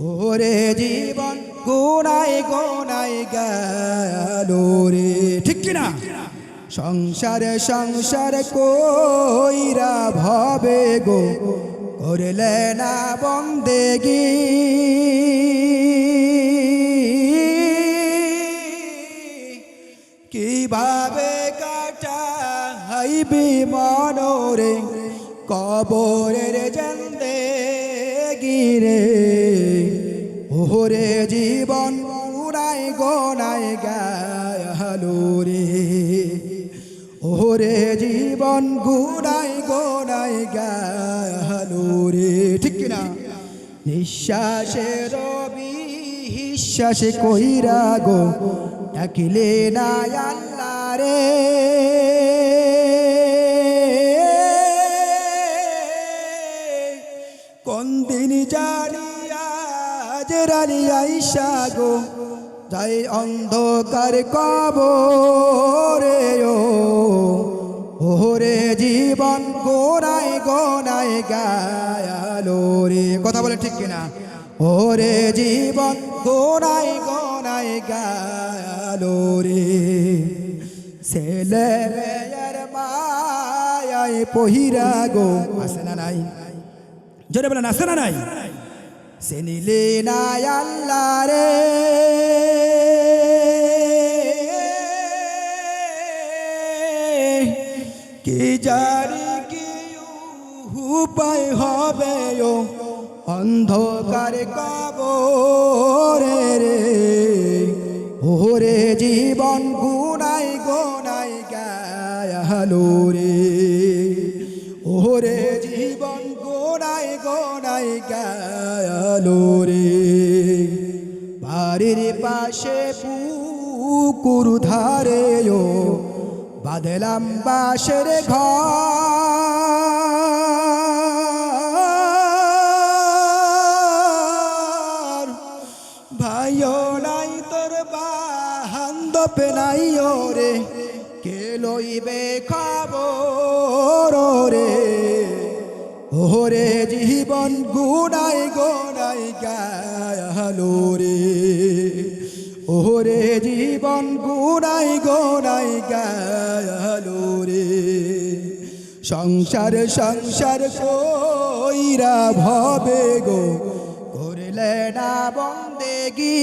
ওরে জীবন গুনাই গোনাই গেল রে, ঠিক কিনা? সংসারে সংসার কইরা ভাবে গো, করলে না বন্দেগি, কিভাবে কাটাইবি মনরে কবরের জিন্দেগি রে, ওরে জীবন গুনাই গোনাই গেল রে, ওরে জীবন গুনাই গোনাই গেল রে, ঠিক কিনা? নিঃশ্বাসের বিশ্বাসে কইরা গো, ডাকিলে না আল্লাহ রে, কোন দিন জানি আজ রানি আইসা গো, যাই অন্ধকার কবরে ও, ওরে জীবন গোনাই গোনাই গেল রে। কথা বলে ঠিক কিনা? ওরে জীবন গোনাই গোনাই গেল রে, ছেলে মেয়ের মায়ায় পহিরা গো, আসে না নাই? জোরে বলেন আসে না নাই? চিনিলে না আল্লাহ রে, কি জানি কি উপায় হবে ও, অন্ধকার কবরে রে, ওরে জীবন গুনাই গোনাই গেল রে, ওরে জীবন গোনাই গোনাই গেল রে, বাড়ির পাশে পুকুর ধারে ও, বাঁধলাম বাঁশের ঘর, ভাইও নাই তোর বান্ধব নাই ওরে, কে লইবে খবর রে, ওরে জীবন গুনাই গোনাই গেল রে, ওরে জীবন গুনাই গোনাই গেল রে, সংসার সংসার কইরা ভাবে গো, করলে না বন্দেগি,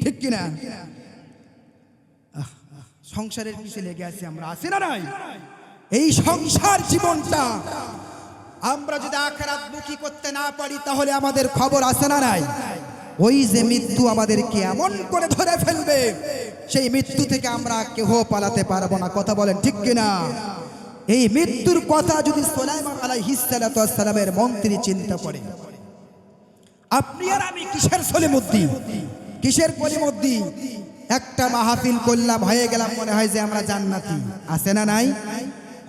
ঠিক কিনা? সংসারের পিছনে লেগে আছি আমরা, আছি না নাই? এই সংসার জীবনটা আমরা যদি আখিরাতমুখী করতে না পারি, তাহলে আমাদের খবর আছে না নাই? ওই যে মৃত্যু আমাদেরকে এমন করে ধরে ফেলবে, সেই মৃত্যু থেকে আমরা কেউ পালাতে পারবো না। কথা বলেন ঠিক কিনা? এই মৃত্যুর কথা যদি সুলাইমান আলাইহিস সালামের মন্ত্রী চিন্তা করে, আপনি আর আমি কিসের সলিমুদ্দিন, কিসের কলিমদ্দি? একটা মাহফিল করলাম, হয়ে গেলাম, মনে হয় যে আমরা জান্নাতি। আছে না নাই?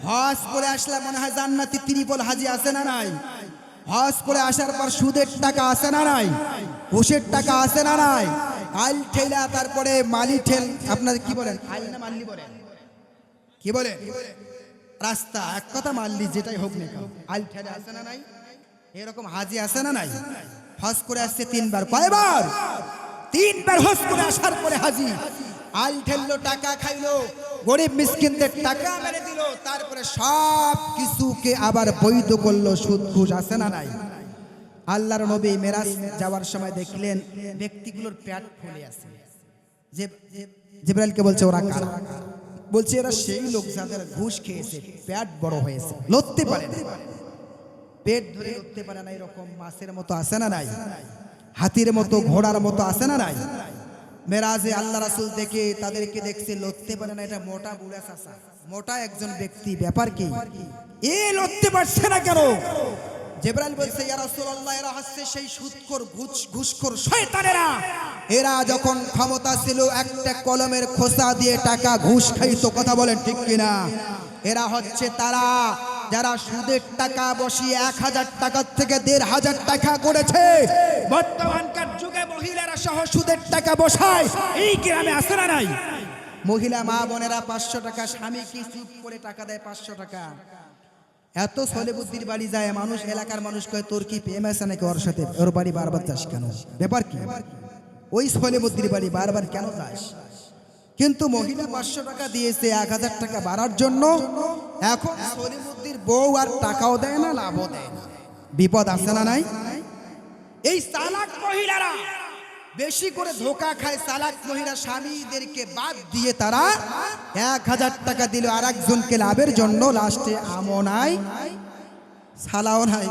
হজ করে আসলাম, মনে হয় জান্নাতি ত্রিপল হাজি। আছে না নাই? হজ করে আসার পর সুদের টাকা আছে না নাই? ঘুষের টাকা আছে না নাই? আইল ঠেলা, তারপরে মালি ঠেল, আপনার কি বলেন, আইল না মাল্লি বলেন, কি বলেন, রাস্তা এক কথা মাল্লি যেটাই হোক না, আইল ঠেলা আছে না নাই? এরকম হাজি আছে না নাই? হজ করে আসছে 3 বার। কয়বার? 3 বার হজ করে আসার পরে হাজি আইল ঠেললো, টাকা খাইলো, গরিব মিসকিনদের টাকা মেরে দিল, তারপরে সব কিছুকে আবার বৈধ করলো। সুদ ঘুষ আছে না নাই? আল্লাহর নবী মেরাজ যাওয়ার সময় দেখলেন ব্যক্তিগুলোর পেট ফুলে আছে। জিবরাইলকে বলছে ওরা কারা? বলছে এরা সেই লোক যাদের ঘুষ খেয়েছে, পেট বড় হয়েছে, লড়তে পারে না, পেট ধরে লড়তে পারে না, এরকম মাছের মতো আছে না নাই? হাতির মতো, ঘোড়ার মতো আছে না নাই? মেরাজে আল্লাহ রাসূল দেখে তাদেরকে দেখছে লড়তে পারে না, এটা মোটা বুড়া চাচা, মোটা একজন ব্যক্তি, ব্যাপার কি এ লড়তে পারছে না কেন? জিবরাইল বলছে ইয়া রাসূলুল্লাহ, এরা হচ্ছে সেই সুদখোর ঘুষখোর শয়তানেরা। এরা যখন ক্ষমতা ছিল একটা কলমের খোসা দিয়ে টাকা ঘুষ খাইতো। কথা বলেন ঠিক কিনা? এরা হচ্ছে তারা যারা সুদের টাকা বসিয়ে 1000 টাকার থেকে 1500 টাকা করেছে। বর্তমানকার যুগে মহিলারা সহ সুদের টাকা বসায়, এই গ্রামে আছে না নাই? মহিলা মা বোনেরা 500 টাকা, স্বামীকে চুপ করে টাকা দেয় 500 টাকা। এত ছেলে বুদ্ধির বাড়ি যায়, মানুষ, এলাকার মানুষ কয় তোর কি প্রেম আছে নাকি ওর সাথে, ওর বাড়ি বারবার যাস কেন, ব্যাপার কি? ওই ছেলে বুদ্ধির বাড়ি বারবার কেন যাস? কিন্তু মহিলা 500 টাকা দিয়েছে 1000 টাকা বাড়ার জন্য। এখন ছেলে বুদ্ধির বউ আর টাকাও দেয় না, লাভও দেয় না। বিপদ আছে না নাই? এই চালাক মহিলারা বেশি করে ধোকা খায়। চালাক মহিলা স্বামীদেরকে বাদ দিয়ে তারা 1000 টাকা দিল আর একজনকে লাভের জন্য, লাস্টে আমও নাই, সালাও নাই,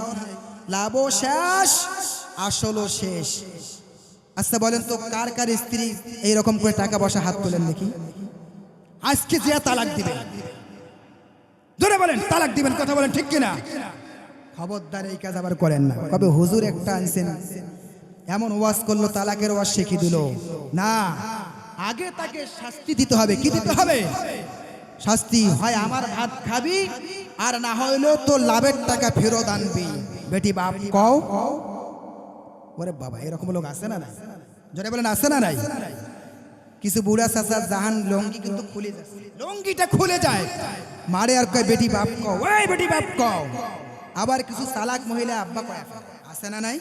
লাভও শেষ, আসলও শেষ। আচ্ছা বলেন তো, কার কার স্ত্রী এইরকম করে টাকা বসা হাত তোলেন দেখি? আজকে যে তালাক দিবেন, ধরে বলেন তালাক দিবেন, কথা বলেন ঠিক কিনা? খবরদার এই কাজ আবার করেন না। কবে হুজুর একটা আনছেন, এমন ওয়াজ করলো, তালাকের ওয়াজ শিখিয়ে দিল না, আগে তাকে শাস্তি দিতে হবে। কি দিতে হবে? শাস্তি। হয় আমার ভাত খাবি, আর না হইলেও তোর লাভের টাকা ফেরত আনবি। বেটি বাপ কও। ওরে বাবা, এরকম লোক আছে না নাই? জোরে বলেন আছে না নাই? কিছু বুড়া চাচা জাহান লঙ্গি কিন্তু খুলে যায়, লঙ্গিটা খুলে যায়, মারে আর কয় বেটি বাপ কও, ওই বেটি বাপ কও। আবার কিছু চালাক মহিলা আব্বা কয়, আছে না নাই?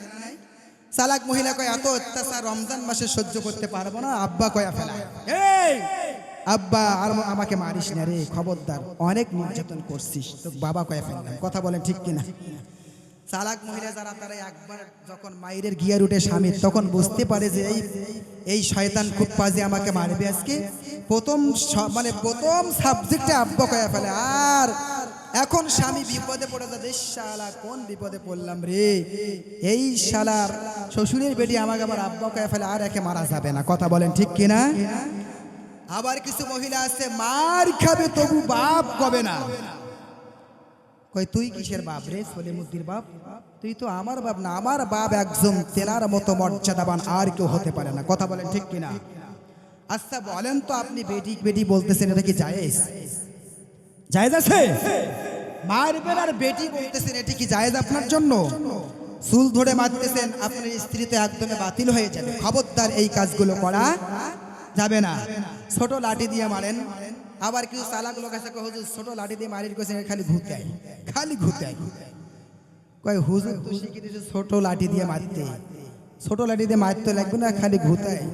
চালাক মহিলা কয় এত অত্যাচার রমজান মাসে সহ্য করতে পারবো না, আব্বা কয়া ফেলা, এই আব্বা আর আমাকে মারিস না রে, খবরদার, অনেক নির্যাতন করছিস, তো বাবা কয়া ফেললাম। কথা বলেন ঠিক কিনা? চালাক মহিলা যারা, তারা একবার যখন মায়ের গিয়ার উঠে স্বামী, তখন বুঝতে পারে যে এই শয়তান খুব পাজে, আমাকে মারবে আজকে। প্রথম সাবজেক্টে আব্বা কয়া ফেলে। আর এখন স্বামী বিপদে পড়ে যাবে, শালা কোন বিপদে পড়লাম রে, এই শালার শ্বশুরের বেটি আমাকে আবার আব্বা কয়া ফেলে, আর একে মারা যাবে না। কথা বলেন ঠিক কিনা? আবার কিছু মহিলা আছে মার খাবে তবু বাপ কবে না। কই তুই কিসের বাপ রে? সলিমুদ্দির বাপ? তুই তো আমার বাপ না, আমার বাপ একজন তেনার মতো মর্যাদাবান আর কেউ হতে পারে না। কথা বলেন ঠিক কিনা? আচ্ছা বলেন তো, আপনি বেটি বেটি বলতেছেন, এটা কি জায়েজ? জায়েজ আছে? মারবেন আর বেটি বলতেছেন, এটা কি জায়েজ আপনার জন্য? চুল ধরে মারতেছেন, আপনার স্ত্রী তো একদমই বাতিল হয়ে যাবে। খবরদার এই কাজগুলো করা যাবে না। ছোট লাঠি দিয়ে মারেন। আবার কিছু চালাক লোক আছে, হুজুর ছোট লাঠি দিয়ে মারির কোছে, খালি ঘুতায়, খালি ঘুতায়। কয় হুজুর তো শিখিয়ে দিয়েছে ছোট লাঠি দিয়ে মারতে, ছোট লাঠি দিয়ে মারতে লাগবে না, খালি ঘুতায়।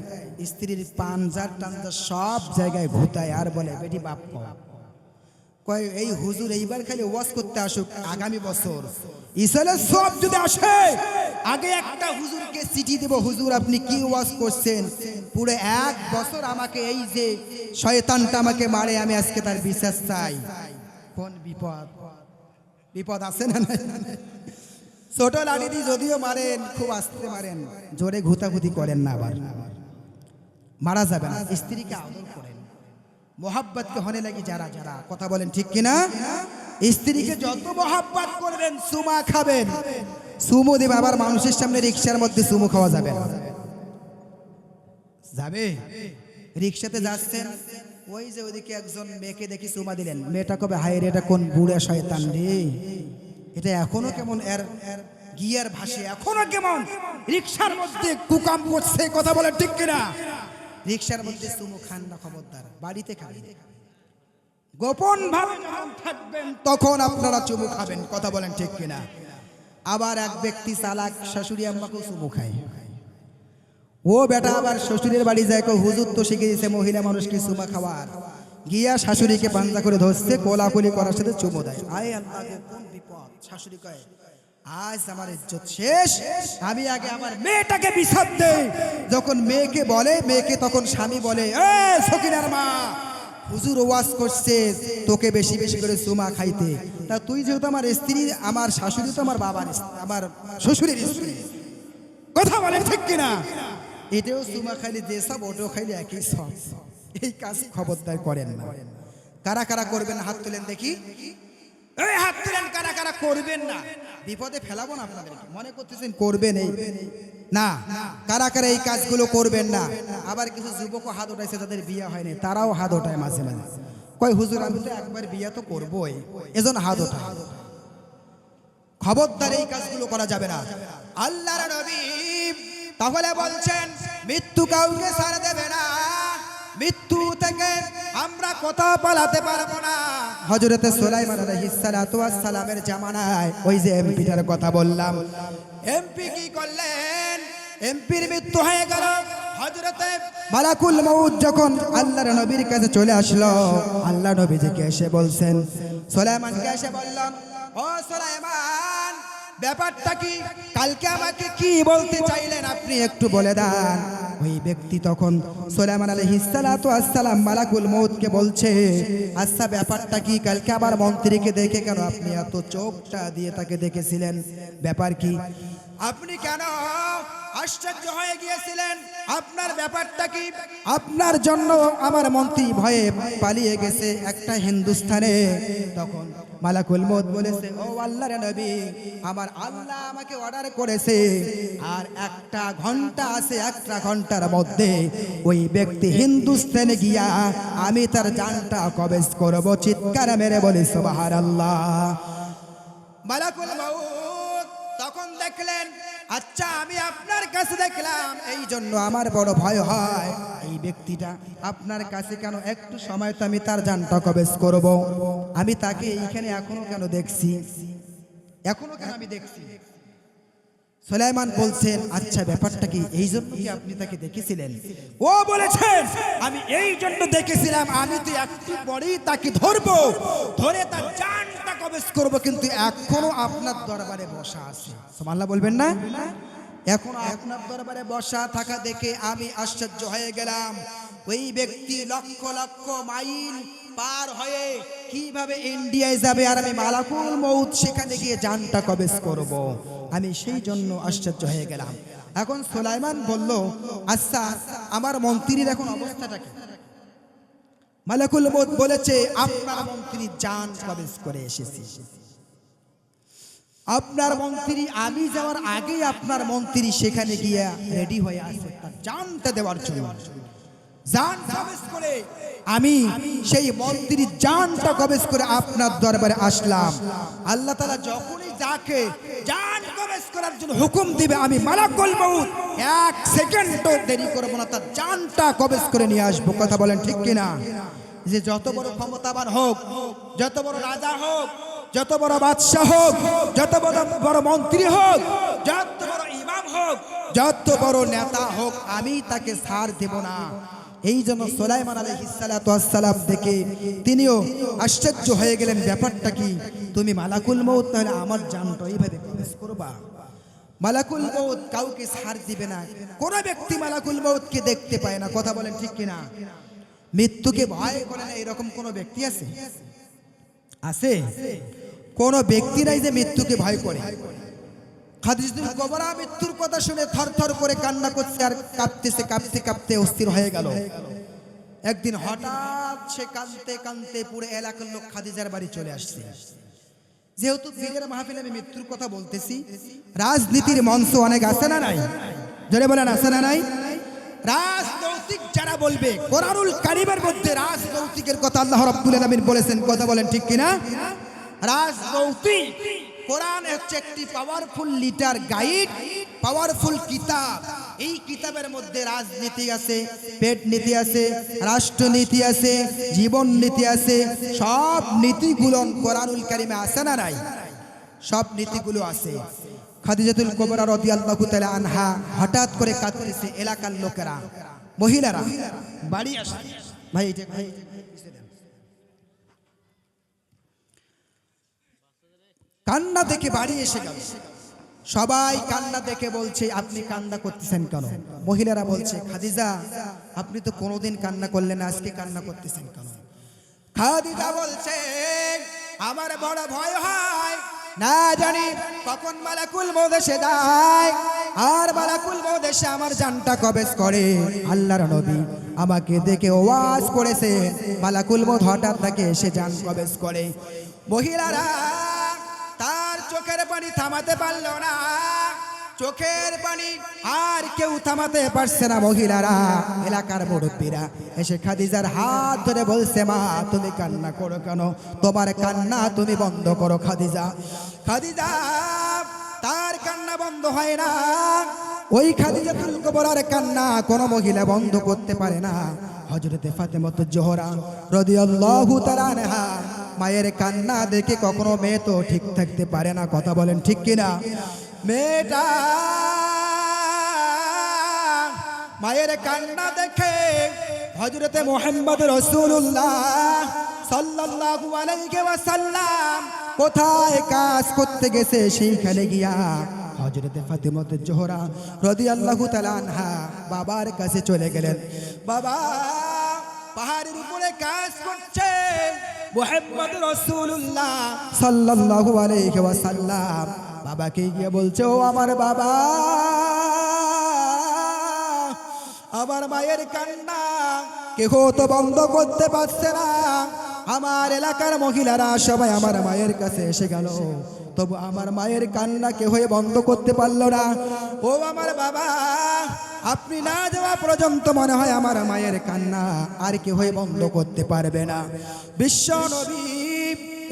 স্ত্রীর পাঞ্জার টাঞ্জার সব জায়গায় ঘুতায়, আর বলে বেটি বাপ কও। কয় এই হুজুর এইবার খালি ওয়াজ করতে আসুক, আগামী বছর ইসলে সব যদি আসে, আগে একটা হুজুরকে চিঠি দেব, হুজুর আপনি কি ওয়াজ করছেন, পুরো 1 বছর আমাকে এই যে শয়তানটা আমাকে মারে, আমি আজকে তার বিচার চাই। কোন বিপদ, বিপদ আছে না? ছোট লাঠি দিয়ে যদিও মারেন, খুব আস্তে মারেন, জোরে ঘুতাঘুতি করেন না, আবার মারা যাবে না। স্ত্রীকে আদর করেন, মোহাব্বতকে হনে লাগি যারা যারা। কথা বলেন ঠিক কিনা? স্ত্রীকে যত মোহাব্বত করবেন, সুমা খাবেন, সুমো দেবে। আবার মানুষের সামনে রিকশার মধ্যে সুমো খাওয়া যাবে না। যাবে? রিক্সাতে যাচ্ছেন, ওই যে ওইদিকে একজন মেয়েকে দেখি চুমা দিলেন, মেয়েটা কবে হায় রে এটা কোন বুড়া শয়তান রে, এটা এখনো কেমন এর গিয়ার ভাসে, এখনো কেমন রিক্সার মধ্যে কুকাম করছে, কথা বলে ঠিক কিনা? রিক্সার মধ্যে চুমু খান না, খবরদার, বাড়িতে খাবেন। গোপন ভাবে যখন থাকবেন তখন আপনারা চুমু খাবেন, কথা বলেন ঠিক কিনা? আবার এক ব্যক্তি চালাক, শাশুড়ি আম্মাকেও চুমু খায়। ও বেটা আবার শ্বশুরের বাড়ি যায়, হুজুর তো শিখে দিয়েছে মহিলা মানুষকে চুমা খাওয়ার, গিয়া শাশুড়িকে পাঞ্জা করে ধরছে, কোলাকুলি করার সাথে চুমু দেয়। আয় আল্লাহ গো, কোন বিপদ! শাশুড়ি কয় আজ আমার ইজ্জত শেষ, আমি আগে আমার মেয়েটাকে বিচার দেই। যখন মেয়েকে বলে, মেয়েকে তখন স্বামী বলে, এ সকিনার মা, হুজুর ওয়াজ করছে তোকে বেশি বেশি করে চুমা খাইতে, তা তুই যেহেতু আমার স্ত্রী, আমার শাশুড়ি তো আমার বাবার, আমার শ্বশুরের স্ত্রী, কথা বলেন ঠিক কিনা? এটাও চুমা খাইলে যে সব, ওটাও খাইলে একই সব। এই কাজ খবরদার করেন না। কারা কারা করবেন হাত তুলেন দেখি, এই হাত তুলেন, কারা কারা করবেন না? বিপদে ফেলাবো না আপনাদের, মনে করতেছেন করবেন এই না, কারা কারা এই কাজগুলো করবেন না? আবার কিছু যুবকও হাত উঠাইছে, যাদের বিয়ে হয়নি, তারাও হাত ওঠায় মাঝে মাঝে, কয় হুজুর আমি তো একবার বিয়ে তো করবোই, এজন্য হাত ওঠায়। খবরদার এই কাজগুলো করা যাবে না। আল্লাহর নবী তাহলে বলছেন মৃত্যু কাউকে ছাড় দেবে না, মৃত্যু থেকে আমরা কোথাও পালাতে পারবো না। হযরতে সুলাইমান আলাইহিস সালাতু ওয়াস সালামের জামানায় ওই যে এমপিটার কথা বললাম, এমপি কি করলেন? এমপির মৃত্যু হয়ে গেল। হযরতে মালাকুল মউত যখন আল্লাহর নবীর কাছে চলে আসলো, আল্লাহ নবীজিকে এসে বলছেন, সুলাইমানকে এসে বললাম, ও সুলাইমান, ব্যাপারটা কি? কালকে আমাকে কি বলতে চাইলেন আপনি একটু বলে দেন। ওই ব্যক্তি তখন সুলাইমান আলাইহিস সালাতু ওয়াস সালাম মালাকুল মউতকে বলছে, আচ্ছা ব্যাপারটা কি? কালকে আবার মন্ত্রীকে দেখে কেন আপনি এত চোখটা দিয়ে তাকে দেখেছিলেন? ব্যাপার কি? আপনি কেন আশ্চর্য হয়ে গিয়েছিলেন? আপনার ব্যাপারটা কি? আপনার জন্য আমার মন্ত্রী ভয়ে পালিয়ে গেছে একটা হিন্দুস্তানে। তখন মালাকুল মউত বলেছে, ও আল্লাহর নবী, আমার আল্লাহ আমাকে অর্ডার করেছে, আর একটা ঘন্টা আছে, একটা ঘন্টার মধ্যে ওই ব্যক্তি হিন্দুস্তানে গিয়া আমি তার জানটা কবজ করব। চিৎকার মেরে বলি সুবহানাল্লাহ। মালাকুল মউত তখন দেখলেন, আচ্ছা আমি আপনার কাছে দেখলাম, এই জন্য আমার বড় ভয় হয়, এই ব্যক্তিটা আপনার কাছে কেন? একটু সময় তো আমি তার জানটা কবজ করব। আমি তাকে এইখানে এখনো কেন দেখছি, এখনো কেন আমি দেখছি? সুলাইমান বলছেন, আচ্ছা ব্যাপারটা কি? এই জন্য কি আপনি তাকে দেখেছিলেন? ও বলেছেন, আমি এই জন্য দেখেছিলাম, আমি তো একটু পরেই তাকে ধরবো, ধরে তার জানটা কবজ করব, কিন্তু এখনো আপনার দরবারে বসা আছে। সুবহানাল্লাহ বলবেন না? এখন আপনার দরবারে বসা থাকা দেখে আমি আশ্চর্য হয়ে গেলাম। ওই ব্যক্তি লক্ষ লক্ষ মাইল পার হয়ে কিভাবে ইন্ডিয়ায় যাবে, আর আমি মালাকুল মউত সেখানে গিয়ে জানটা কবজ করব? আমি সেই জন্য আশ্চর্য হয়ে গেলাম। এখন সুলাইমান বলল, আচ্ছা আমার মন্ত্রীর এখন অবস্থাটা কি? মালাকুল মউত বলেছে, আপনার মন্ত্রী জান কবজ করে এসেছে। আপনার মন্ত্রী, আমি যাওয়ার আগেই আপনার মন্ত্রী সেখানে গিয়ে রেডি হয়ে আছে তার জানটা দেওয়ার জন্য। জান কবজ করে আমি সেই মন্ত্রীর জানটা কবজ করে আপনার দরবারে আসলাম। আল্লাহ তাআলা যখনই যাকে জান কবজ করার জন্য হুকুম দিবে, আমি মালাকুল মউত এক সেকেন্ডও দেরি করব না, তার জানটা কবজ করে নিয়ে আসবো। কথা বলেন ঠিক কিনা? যে যত বড় ক্ষমতাবান হোক, যত বড় রাজা হোক, যত বড় বাদশাহ হোক, যত বড় মন্ত্রী হোক, যত বড় ইমাম হোক, যত বড় নেতা হোক, আমি তাকে ছাড় দেব না। এই জন্য সুলাইমান আলাইহিস সালাতু ওয়াস সালাম দেখে তিনিও আশ্চর্য হয়ে গেলেন, ব্যাপারটা কি? তুমি মালাকুল মউত তাহলে আমার জানটা এইভাবে কবজ করবা? মালাকুল মউত কাউকে ছাড় দিবে না। কোন ব্যক্তি মালাকুল মউতকে দেখতে পায় না, কথা বলেন ঠিক কিনা? মৃত্যুকে ভয় করে না এরকম কোন ব্যক্তি আছে? আছে? কোন ব্যক্তি নাই যে মৃত্যুকে ভয় করে। খাদিজাতুল কুবরা মৃত্যুর কথা শুনে থরথর করে কান্না করছে আর কাঁপতেছে, কাঁপতে কাঁপতে অস্থির হয়ে গেল। একদিন হঠাৎ সে কাঁদতে কাঁদতে পুরো এলাকার লোক খাদিজার বাড়ি চলে আসছে। যেহেতু পীরের মাহফিলে আমি মৃত্যুর কথা বলতেছি, রাজনীতির মঞ্চ অনেক আছে না নাই? জোরে বলেন আছে না নাই? রাজনৈতিক যারা বলবে, কোরআনুল কারীমের মধ্যে রাজনৈতিকের কথা আল্লাহ রাব্বুল আলামিন বলেছেন, কথা বলেন ঠিক কিনা? রাজনৈতিক কোরআন হচ্ছে একটি পাওয়ারফুল লিটার গাইড, পাওয়ারফুল কিতাব। এই কিতাবের মধ্যে রাজনীতি আছে, পেট নীতি আছে, রাষ্ট্রনীতি আছে, জীবন নীতি আছে, সব নীতিগুলো কোরআনুল কারীমে আছে না নাই? সব নীতিগুলো আছে। খাদিজাতুল কুবরা রাদিয়াল্লাহু তাআলা আনহা হঠাৎ করে কাঁদতেছে, এলাকার লোকেরা, মহিলারা বাড়ি আসে, ভাই এটা ভাই কান্না দেখে বাড়ি এসে গেল। সবাই কান্না দেখে বলছে, আপনি কান্না করতেছেন কেন? মহিলারা বলছে, খাদিজা আপনি তো কোনোদিন কান্না করলেন, আজকে কান্না করতেছেন কেন? খাদিজা বলছে, আমার বড় ভয় হয়, না জানি কখন মালাকুল মউত এসে যায়, আর মালাকুল মউত এসে আমার জানটা কবজ করে। আল্লাহর নবী আমাকে দেখে ওয়াজ করেছে, মালাকুল মউত হঠাৎ তাকে এসে জান কবজ করে। মহিলারা তার চোখের পানি থামাতে পারল না, চোখের পানি আর কেউ থামাতে পারছে না। মহিলারা, এলাকার মুরব্বীরা এসে খাদিজার হাত ধরে বলছে, মা তুমি কান্না করো কেন? তোমার কান্না তুমি বন্ধ করো। খাদিজা তার কান্না বন্ধ হয় না। ওই খাদিজাতুল কুবরার কান্না কোন মহিলা বন্ধ করতে পারে না। হযরতে ফাতেমাতুজ জোহরা রাদিয়াল্লাহু তাআলা আনহা মায়ের কান্না দেখে কখনো মেয়ে তো ঠিক থাকতে পারে না, কথা বলেন ঠিক কিনা? মেয়েটা মায়ের কান্না দেখে হযরতে মুহাম্মদ রাসূলুল্লাহ সাল্লাল্লাহু আলাইহি ওয়াসাল্লাম কোথায় কাজ করতে গেছে, সেইখানে গিয়া হযরতে ফাতেমাতুজ জোহরা রাদিয়াল্লাহু তাআলা আনহা বাবার কাছে চলে গেলেন। বাবা পাহাড়ের উপরে কাজ করছে মুহাম্মদ রাসূলুল্লাহ সাল্লাল্লাহু আলাইহি ওয়াসাল্লাম বাবাকে গিয়ে বলছে, ও আমার বাবা, আমার মায়ের কান্না কেহ তো বন্ধ করতে পারছে না। আমার এলাকার মহিলারা সবাই আমার মায়ের কাছে এসে গেল, তবু আমার মায়ের কান্না কেহ বন্ধ করতে পারল না। ও আমার বাবা, আপনি না যাওয়া পর্যন্ত মনে হয় আমার মায়ের কান্না আর কেহ বন্ধ করতে পারবে না। বিশ্ব নবী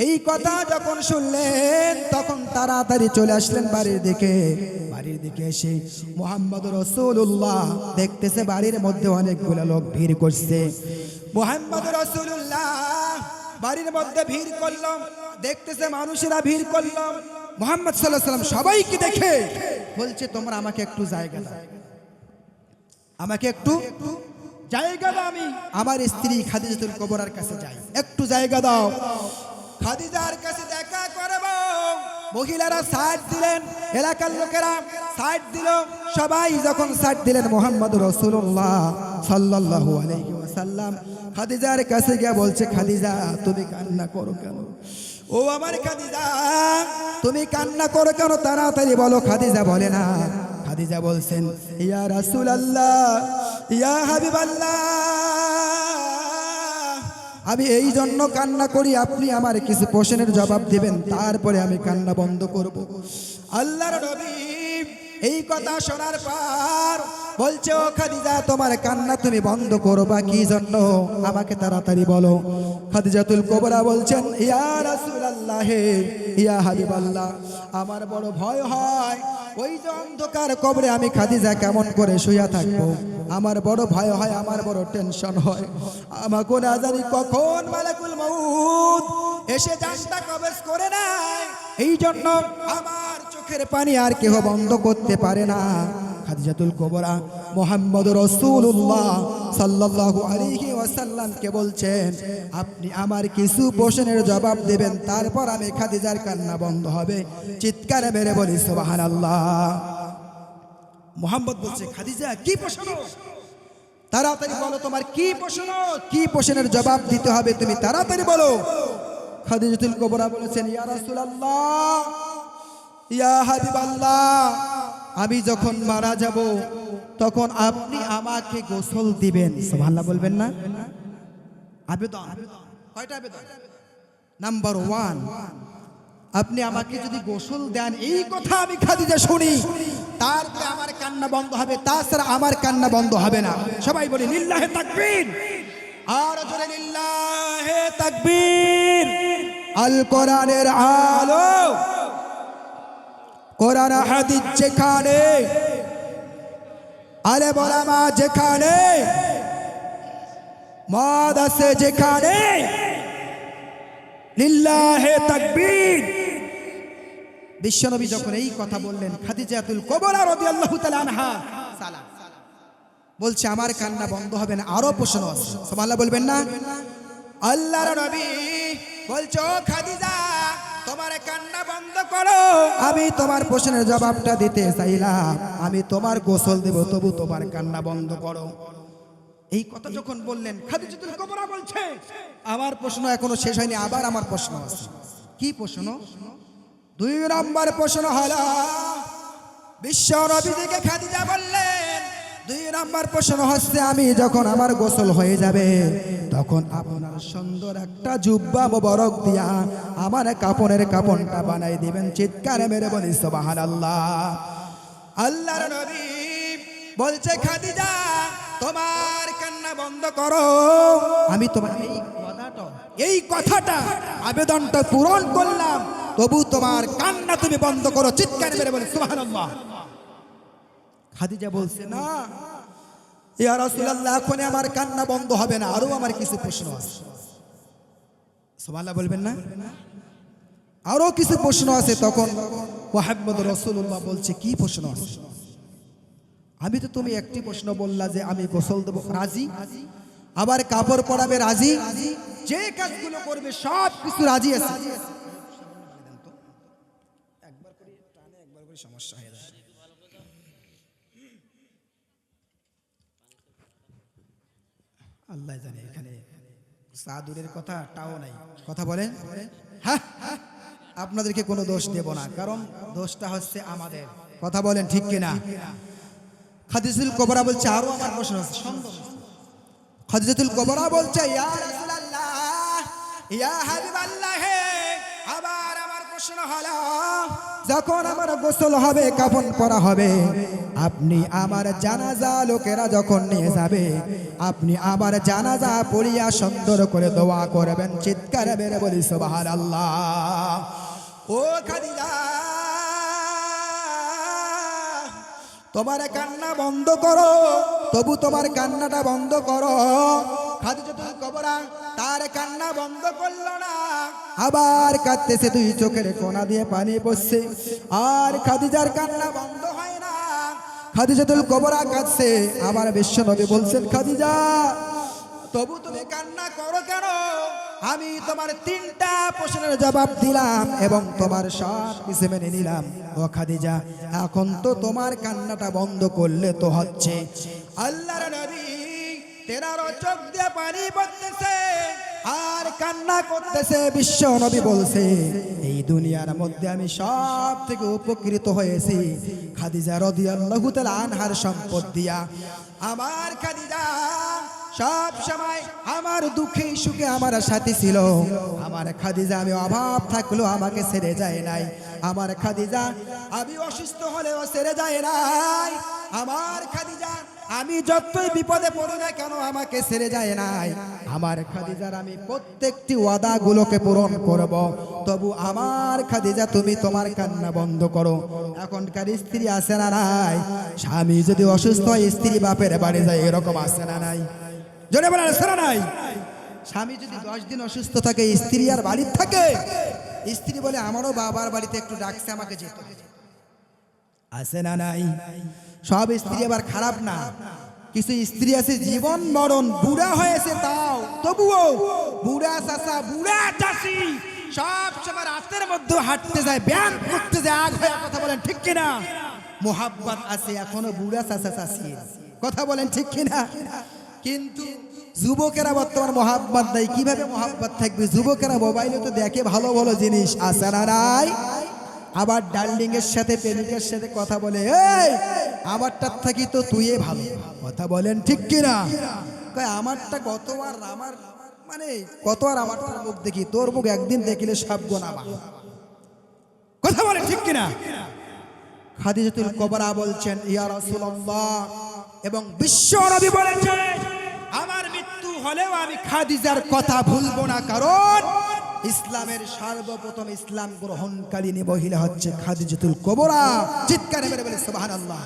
এই কথা যখন শুনলেন, তখন তাড়াতাড়ি চলে আসলেন বাড়ির দিকে। বাড়ির দিকে এসে মুহাম্মদ রাসূলুল্লাহ দেখতেছে বাড়ির মধ্যে অনেকগুলো লোক ভিড় করছে। মুহাম্মদ রাসূলুল্লাহ বাড়ির মধ্যে ভিড় করলো, দেখতেছে মানুষেরা ভিড় করলো। মুহাম্মদ সাল্লাল্লাহু আলাইহি ওয়াসাল্লাম সবাইকে দেখে বলছে, তোমরা আমাকে একটু জায়গা দাও, আমাকে একটু জায়গা দাও, আমি আমার স্ত্রী খাদিজাতুল কুবরার কাছে যাই, একটু জায়গা দাও, খাদিজার কাছে দেখা করব। মহিলারা সাইড দিলেন, এলাকার লোকেরা সাইড দিল। সবাই যখন সাইড দিলেন, মুহাম্মদ রাসূলুল্লাহ সাল্লাল্লাহু আলাইহি ওয়াসাল্লাম খাদিজার কাছে গিয়ে বলছে, খাদিজা তুমি কান্না করো কেন? ও আমার খাদিজা তুমি কান্না করো কেন? তাড়াতাড়ি বলো। খাদিজা বলে না। খাদিজা বলছেন, ইয়া রাসূলুল্লাহ, ইয়া হাবিবাল্লাহ, আমি এই জন্য কান্না করি, আপনি আমার কিছু প্রশ্নের জবাব দিবেন, তারপরে আমি কান্না বন্ধ করব। আল্লাহর নবী এই কথা শোনার পর বলছে, ও খাদিজা তোমার কান্না তুমি বন্ধ করবা কি জন্য? আমাকে তাড়াতাড়ি বলো। খাদিজাতুল কুবরা বলছেন, ইয়া রাসূলুল্লাহ, ইয়া হাবিবাল্লাহ, আমার বড় ভয় হয়, ওই যে অন্ধকার কবরে আমি খাদিজা কেমন করে শুয়ে থাকবো, আমার বড় ভয় হয়, আমার বড় টেনশন হয়। আমাকে না জানি কখন মালাকুল মউত এসে জানটা কবজ করে নেয়, এই জন্য আমার চোখের পানি আর কেহ বন্ধ করতে পারে না। খাদিজাতুল কুবরা মুহাম্মদ রাসূলুল্লাহ সাল্লাল্লাহু আলাইহি ওয়াসাল্লামকে বলছেন, আপনি আমার কিছু প্রশ্নের জবাব দেবেন, তারপর আমি খাদিজার কান্না বন্ধ হবে। চিৎকার মেরে বলি সুবহানাল্লাহ। মুহাম্মদ বলছে, খাদিজা কি প্রশ্ন? তাড়াতাড়ি বলো, তোমার কি প্রশ্ন? কি প্রশ্নের জবাব দিতে হবে তুমি তাড়াতাড়ি বলো। খাদিজাতুল কুবরা বলেছেন, ইয়া রাসূলুল্লাহ, ইয়া হাবিবাল্লাহ, আমি যখন মারা যাব তখন আপনি আমাকে গোসল দিবেন। সুবহানাল্লাহ বলবেন না? আবেদন কয়টা আবেদন? নাম্বার 1, আপনি আমাকে যদি গোসল দেন, এই কথা আমি খাদিজা শুনি, তারপরে আমার কান্না বন্ধ হবে, তাছাড়া আমার কান্না বন্ধ হবে না। সবাই বলি লিল্লাহে তাকবীর, আর জোরে লিল্লাহে তাকবীর। আল কোরআনের আলো, কোরআন হাদিস যেখানে, আলে ওলামা যেখানে, মদ আছে যেখানে, লিল্লাহে তাকবীর। বিশ্বনবী যখন এই কথা বললেন, খাদিজাতুল কুবরা রাদিয়াল্লাহু তাআলা আনহা সালাম বলছে আমার কান্না বন্ধ হবে না। আরো প্রশ্ন আছে, সুবহানাল্লাহ বলবেন না? আল্লাহর নবী বলছো খাদিজা তোমার কান্না বন্ধ করো, আমি তোমার প্রশ্নের জবাবটা দিতে চাইলাম, আমি তোমার গোসল দেব, তবু তোমার কান্না বন্ধ করো। এই কথা যখন বললেন, খাদিজাতুল কুবরা বলছে আমার প্রশ্ন এখনো শেষ হয়নি, আবার আমার প্রশ্ন আছে। কি প্রশ্ন? 2 নম্বর প্রশ্ন হলো, বিশ্ব নবীকে খাদিজা বললেন 2 নম্বর প্রশ্ন হচ্ছে আমি যখন আমার গোসল হয়ে যাবে তখন আপনার সুন্দর একটা জুব্বা মোবারক দিয়া আমার কাপড়ের কাপড়টা বানাই দিবেন। চিৎকার মেরে বলি সুবহানাল্লাহ। আল্লাহর নবী বলছে খাদিজা তোমার কান্না বন্ধ করো, আমি তোমার এই কথাটা আবেদনটা পূরণ করলাম, তবু তোমার কান্না তুমি বন্ধ করো। চিৎকার মেরে বলে সুবহানাল্লাহ। খাদিজা বলছে না ইয়া রাসূলুল্লাহ, এখন আমার কান্না বন্ধ হবে না, আরো আমার কিছু প্রশ্ন আছে। সুবহানাল্লাহ বলবেন না? আরো কিছু প্রশ্ন আছে। তখন মুহাম্মদ রাসূলুল্লাহ বলছে কি প্রশ্ন আছে? আমি তো তুমি একটি প্রশ্ন বললা যে আমি গোসল দেব, রাজি, আবার কাপড় পরাবে রাজি, যে কাজগুলো করবে সব কিছু রাজি আছে। সমস্যা হয়ে যায়। আল্লাহ জানে এখানে সাদুরের কথা টাও নাই, কথা বলেন। হ্যাঁ, আপনাদেরকে কোনো দোষ দেব না, কারণ দোষটা হচ্ছে আমাদের। কথা বলেন ঠিক কিনা? খাদিজাতুল কুবরা বলছে আরো আমার প্রশ্ন আছে। খাদিজাতুল কুবরা বলছে ইয়া রাসূলুল্লাহ, ইয়া হাবিবাল্লাহ, আবার আমার প্রশ্ন হলো যখন আমার গোসল হবে, কাফন পরা হবে, আপনি আমার জানাজা লোকেরা যখন নিয়ে যাবে, আপনি আমার জানাজা পড়িয়া সুন্দর করে দোয়া করবেন। চিৎকার মেরে বলি সুবহানাল্লাহ। ও খাদিজা তোমার কান্না বন্ধ করো, তবু তোমার কান্নাটা বন্ধ করো। খাদিজাতুল কুবরা তার কান্না বন্ধ করলো না, আবার কাঁদতেছে, 2 চোখের কোনা দিয়ে পানি পড়ছে, আর খাদিজার কান্না বন্ধ হয় না। খাদিজাতুল কুবরা কাঁদছে, আমার বিশ্ব নবী বলছেন খাদিজা তবু তুমি কান্না করো কেন? আমি তোমার 3টা প্রশ্নের জবাব দিলাম এবং তোমার সব কিছু মেনে নিলাম। ও খাদিজা এখন তো তোমার কান্নাটা বন্ধ করলে তো হচ্ছে। আল্লাহর নবী তেনারও চোখ দিয়ে পানি পড়তেছে আর কান্না করতেছে। বিশ্ব নবী বলছে এই দুনিয়ার মধ্যে আমি সব থেকে উপকৃত হয়েছি খাদিজা রাদিয়াল্লাহু তাআলা আনহার সম্পদ দিয়া। আমার খাদিজা সব সময় আমার দুঃখে সুখে আমার সাথী ছিল। আমার খাদিজা আমি অভাব থাকলো আমাকে ছেড়ে যায় নাই। আমার খাদিজা আমি অসুস্থ হলেও ছেড়ে যায় নাই। আমার খাদিজা আমি যতই বিপদে পড়ি না কেন আমাকে ছেড়ে যায় নাই। আমার খাদিজার আমি প্রত্যেকটি ওয়াদাগুলোকে পূরণ করব। তবু আমার খাদিজা তুমি তোমার কান্না বন্ধ করো। এখনকার স্ত্রী আছে না নাই? স্বামী যদি অসুস্থ হয় স্ত্রী বাপের বাড়ি যায়, এরকম আছে না নাই? জোরে বলেন আছে না নাই? স্বামী যদি 10 দিন অসুস্থ থাকে স্ত্রী আর বাড়িতে থাকে, স্ত্রী বলে আমারও বাবার বাড়িতে একটু ডাকছে আমাকে যেতে, আছে না নাই? সব স্ত্রী আবার খারাপ না। কিছু স্ত্রী আছে জীবন মরণ বুড়া হয়েছে তাও তবুও বুড়া চাচা বুড়া চাষি সব সময় রাতের মধ্যে হাঁটতে যায়, ব্যায়াম করতে যায়, আগ হয়ে। কথা বলেন ঠিক কিনা? মোহাব্বত আছে এখনো বুড়া চাচা চাষি। কথা বলেন ঠিক কিনা? কিন্তু যুবকেরা বর্তমান মোহাব্বত নাই। কিভাবে মোহাব্বত থাকবে? যুবকেরা মোবাইলে তো দেখে ভালো ভালো জিনিস, আছে না নাই? আবার ডার্লিং এর সাথে প্রেমিকের সাথে কথা বলে, এই আমারটার থাকি তো তুই ভালো। কথা বলেন ঠিক কিনা? আমারটা কতবার আমার মানে কতবার আমারটার মুখ দেখি, তোর মুখ একদিন দেখিলে সব গোনা। কথা বলেন ঠিক কিনা? খাদিজাতুল কুবরা বলছেন ইয়া রাসূলুল্লাহ, এবং বিশ্ব নবী বলেছেন আমার মৃত্যু হলেও আমি খাদিজার কথা ভুলবো না, কারণ ইসলামের সর্বপ্রথম ইসলাম গ্রহণকারিণী মহিলা হচ্ছে খাদিজাতুল কুবরা। চিৎকারে মেরে বলে সুবহানাল্লাহ।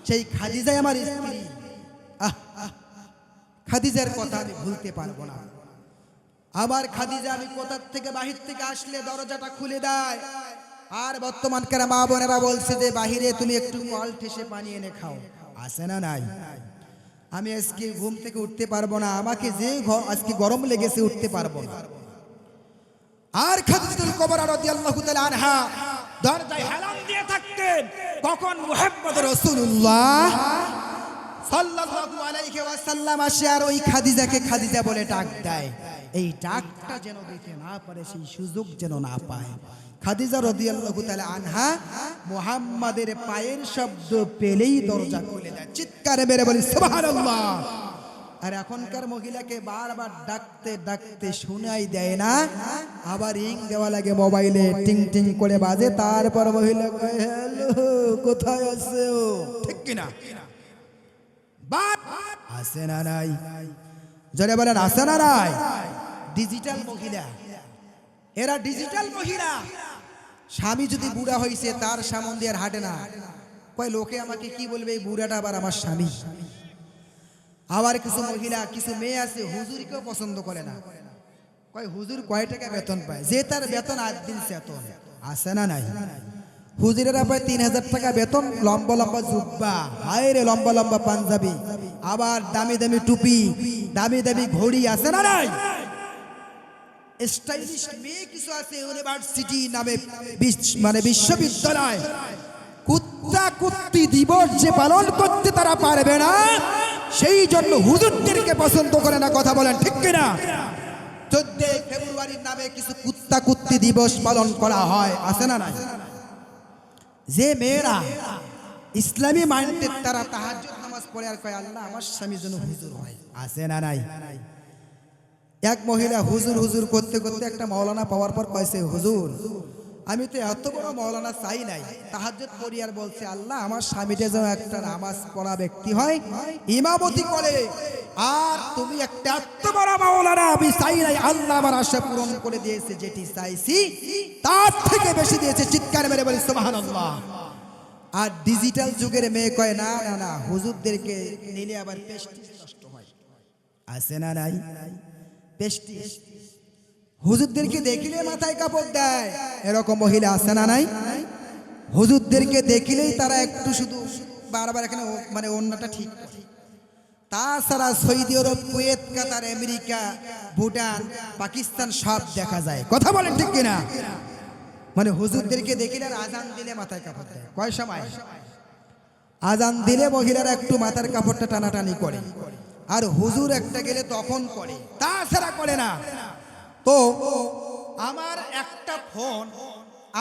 সেই খাদিজাই আমার স্ত্রী। খাদিজার কথা আমি ভুলতে পারবো না। আবার খাদিজা আমি কোথা থেকে বাহির থেকে আসলে দরজাটা খুলে দেয়, আর বর্তমানকার মা বোনেরা বলছে যে বাহিরে তুমি একটু কল ঠেসে পানি এনে খাও, আছে না নাই? আমি আজকে ঘুম থেকে উঠতে পারবো না, আমাকে যে আজকে গরম লেগেছে উঠতে পারবো না। আর খাদিজাতুল কুবরা রাদিয়াল্লাহু তাআলা আনহা দরজায় হেলান দিয়ে থাকতেন, কখন মুহাম্মদ রাসূলুল্লাহ সাল্লাল্লাহু আলাইহি ওয়াসাল্লাম আসে আর ওই খাদিজাকে খাদিজা বলে ডাক দেয়। এই ডাকটা যেন দিতে না পারে, সেই সুযোগ যেন না পায়। খাদিজা রাদিয়াল্লাহু তাআলা আনহা মুহাম্মাদের পায়ের শব্দ পেলেই দরজা খুলে দেয়। চিৎকারে মেরে বলি সুবহানাল্লাহ। আর এখনকার মহিলাকে বারবার ডাকতে ডাকতে শোনাই দেয় না, আবার রিং দেওয়া লাগে মোবাইলে, টিং টিং করে বাজে, তারপর মহিলা কয় হ্যালো কোথায় আছে ও, ঠিক কিনা? আছে না নাই? জোরে বলেন আছে না নাই? ডিজিটাল মহিলা, এরা ডিজিটাল মহিলা। স্বামী যদি বুড়া হয়েছে তার সামন দিয়ে আর হাঁটে না, কয় লোকে আমাকে কি বলবে, এই বুড়াটা আবার আমার স্বামী। আবার কিছু মহিলা, কিছু মেয়ে আছে হুজুরকেও পছন্দ করে না, কয় হুজুর কয় টাকা বেতন পায়, যে তার বেতন 8 দিন বেতন, আছে না নাই? হুজুরেরা পায় 3000 টাকা বেতন, লম্বা লম্বা জুব্বা, হায় রে লম্বা লম্বা পাঞ্জাবি, আবার দামি দামি টুপি, দামি দামি ঘড়ি, আছে না নাই? স্টাইলিশ মেয়ে কিছু আছে ইউনিভার্সিটি নামে মানে বিশ্ববিদ্যালয়, কুত্তা কুত্তি দিবস যে পালন করতে তারা পারবে না, সেই জন্য হুজুরদেরকে পছন্দ করে না। কথা বলেন ঠিক কিনা? 14 ফেব্রুয়ারির নামে কিছু কুত্তা কুত্তি দিবস পালন করা হয়, আছে না নাই? যে মেয়েরা ইসলামী মাইন্ডে, তারা তাহাজ্জুদ নামাজ পড়ে আর কয় আল্লাহ আমার স্বামী যেন হুজুর হয়, আছে না নাই? এক মহিলা হুজুর হুজুর করতে করতে একটা মাওলানা পাওয়ার পর কয়েছে হুজুর আমি তো এত বড় মাওলানা চাই নাই, তাহাজ্জুদ পড়ি আর বলছে আল্লাহ আমার স্বামীটা যেন একটা নামাজ পড়া ব্যক্তি হয়, ইমামতি করে, আর তুমি একটা এত বড় মাওলানা আমি চাই নাই, আল্লাহ আমার আশা পূরণ করে দিয়েছে, যেটি চাইছি তার থেকে বেশি দিয়েছে। চিৎকার মেরে বলি সুবহানাল্লাহ। আর ডিজিটাল যুগের মেয়ে কয় না না না, হুজুরদেরকে নিলে আবার প্রেস্টিজ নষ্ট হয়, আছে না নাই? প্রেস্টিজ, হুজুরদেরকে দেখলে মাথায় কাপড় দেয়, এরকম মহিলা আছে না নাই? হুজুরদেরকে দেখিলেই তারা একটু শুধু বারবার এখানে মানে অন্যটা ঠিক করে। তাছাড়া সৌদি আরব, কুয়েত, কাতার, আমেরিকা, ভুটান, পাকিস্তান সব দেখা যায়। কথা বলেন ঠিক কিনা? মানে হুজুরদেরকে দেখিলে আর আজান দিলে মাথায় কাপড় দেয়। কয় সময় আজান দিলে মহিলারা একটু মাথার কাপড়টা টানাটানি করে, আর হুজুর একটা গেলে তখন করে, তাছাড়া করে না। তো আমার একটা ফোন,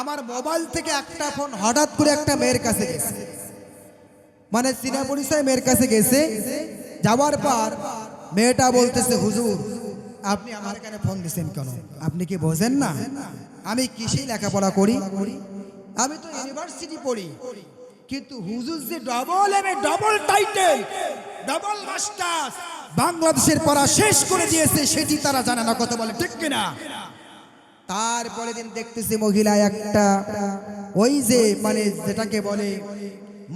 আমার মোবাইল থেকে একটা ফোন হঠাৎ করে একটা মেয়ের কাছে গেছে, মানে চীনা পরিচয় মেয়ের কাছে গেছে। যাওয়ার পর মেয়েটা বলতেছে হুজুর আপনি আমার এখানে ফোন দিচ্ছেন কেন, আপনি কি বোঝেন না আমি কিসে লেখাপড়া করি? আমি তো ইউনিভার্সিটি পড়ি, কিন্তু হুজুর যে double MA, double title, double masters বাংলাদেশের পড়া শেষ করে দিয়েছে, সেটি তারা জানে না। কথা বলে ঠিক কিনা? তারপরে দিন দেখতেছি মহিলা একটা ওই যে মানে যেটাকে বলে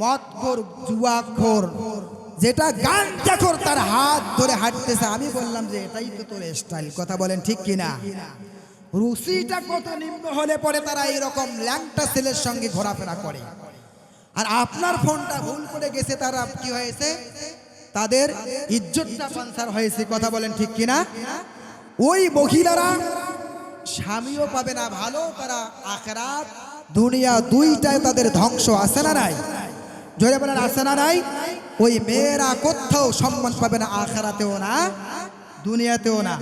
মদখোর, জুয়াখোর, যেটা গাঞ্জাখোর, তার হাত ধরে হাঁটতেছে। আমি বললাম যে এটাই তো তোর স্টাইল। কথা বলেন ঠিক কিনা? রুচিটা কত নিম্ন হলে পরে তারা এরকম ল্যাংটা ছেলের সঙ্গে ঘোরাফেরা করে। আর আপনার ফোনটা ভুল করে গেছে, তারা কি হয়েছে, তাদের ইজ্জতটা পাঞ্চার হয়েছে। কথা বলেন ঠিক কিনা? ওই মহিলারা স্বামীও পাবে না ভালো, তারা আখিরাত দুনিয়া দুইটায় তাদের ধ্বংস, আছে না নাই? জোরে বলেন আছে না নাই? ওই মেয়েরা কোথাও সম্মান পাবে না, আখিরাতেও না দুনিয়াতেও না।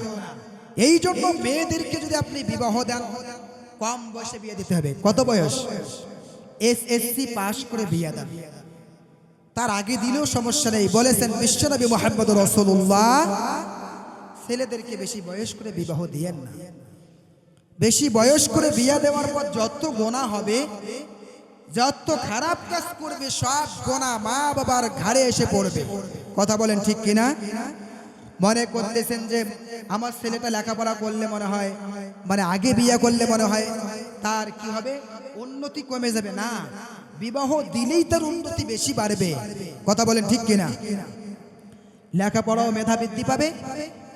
এই জন্য মেয়েদেরকে যদি আপনি বিবাহ দেন, কম বয়সে বিয়ে দিতে হবে। কত বয়স? এসএসসি পাস করে বিয়ে দেন, তার আগে দিলেও সমস্যা নেই। বলেছেন বিশ্বনবী মুহাম্মদ রাসূলুল্লাহ, ছেলেদেরকে বেশি বয়স করে বিবাহ দিয়েন না। বেশি বয়স করে বিয়ে দেওয়ার পর যত গোনা হবে, যত খারাপ কাজ করবে সব গোনা মা বাবার ঘাড়ে এসে পড়বে। কথা বলেন ঠিক কিনা? মনে করতেছেন যে আমার ছেলেটা লেখাপড়া করলে মনে হয়, মানে আগে বিয়ে করলে মনে হয় তার কি হবে, উন্নতি কমে যাবে। না, বিবাহ দিলেই তার উন্নতি বেশি বাড়বে। কথা বলেন ঠিক কিনা? লেখাপড়াও মেধা বৃদ্ধি পাবে,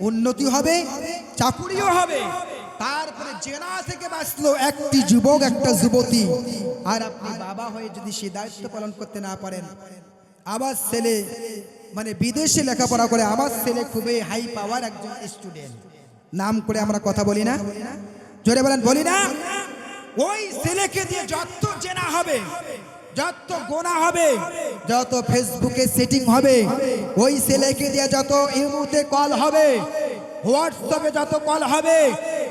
উন্নতি হবে, চাকুরিও হবে। তারপরে জেনা থেকে বাঁচলো একটি যুবক একটা যুবতী, আর আপনি বাবা হয়ে যদি সে দায়িত্ব পালন করতে না পারেন, আমার ছেলে মানে বিদেশে লেখাপড়া করে, আমার ছেলে খুবই হাই পাওয়ার একজন স্টুডেন্ট, নাম করে আমরা কথা বলি না? জোরে বলেন, বলি না? ওই ছেলেকে দিয়ে যত জেনা হবে, যত গোনা হবে, যত ফেসবুকে সেটিং হবে, ওই ছেলেকে দিয়ে যত ইমুতে কল হবে, হোয়াটসঅ্যাপে যত কল হবে,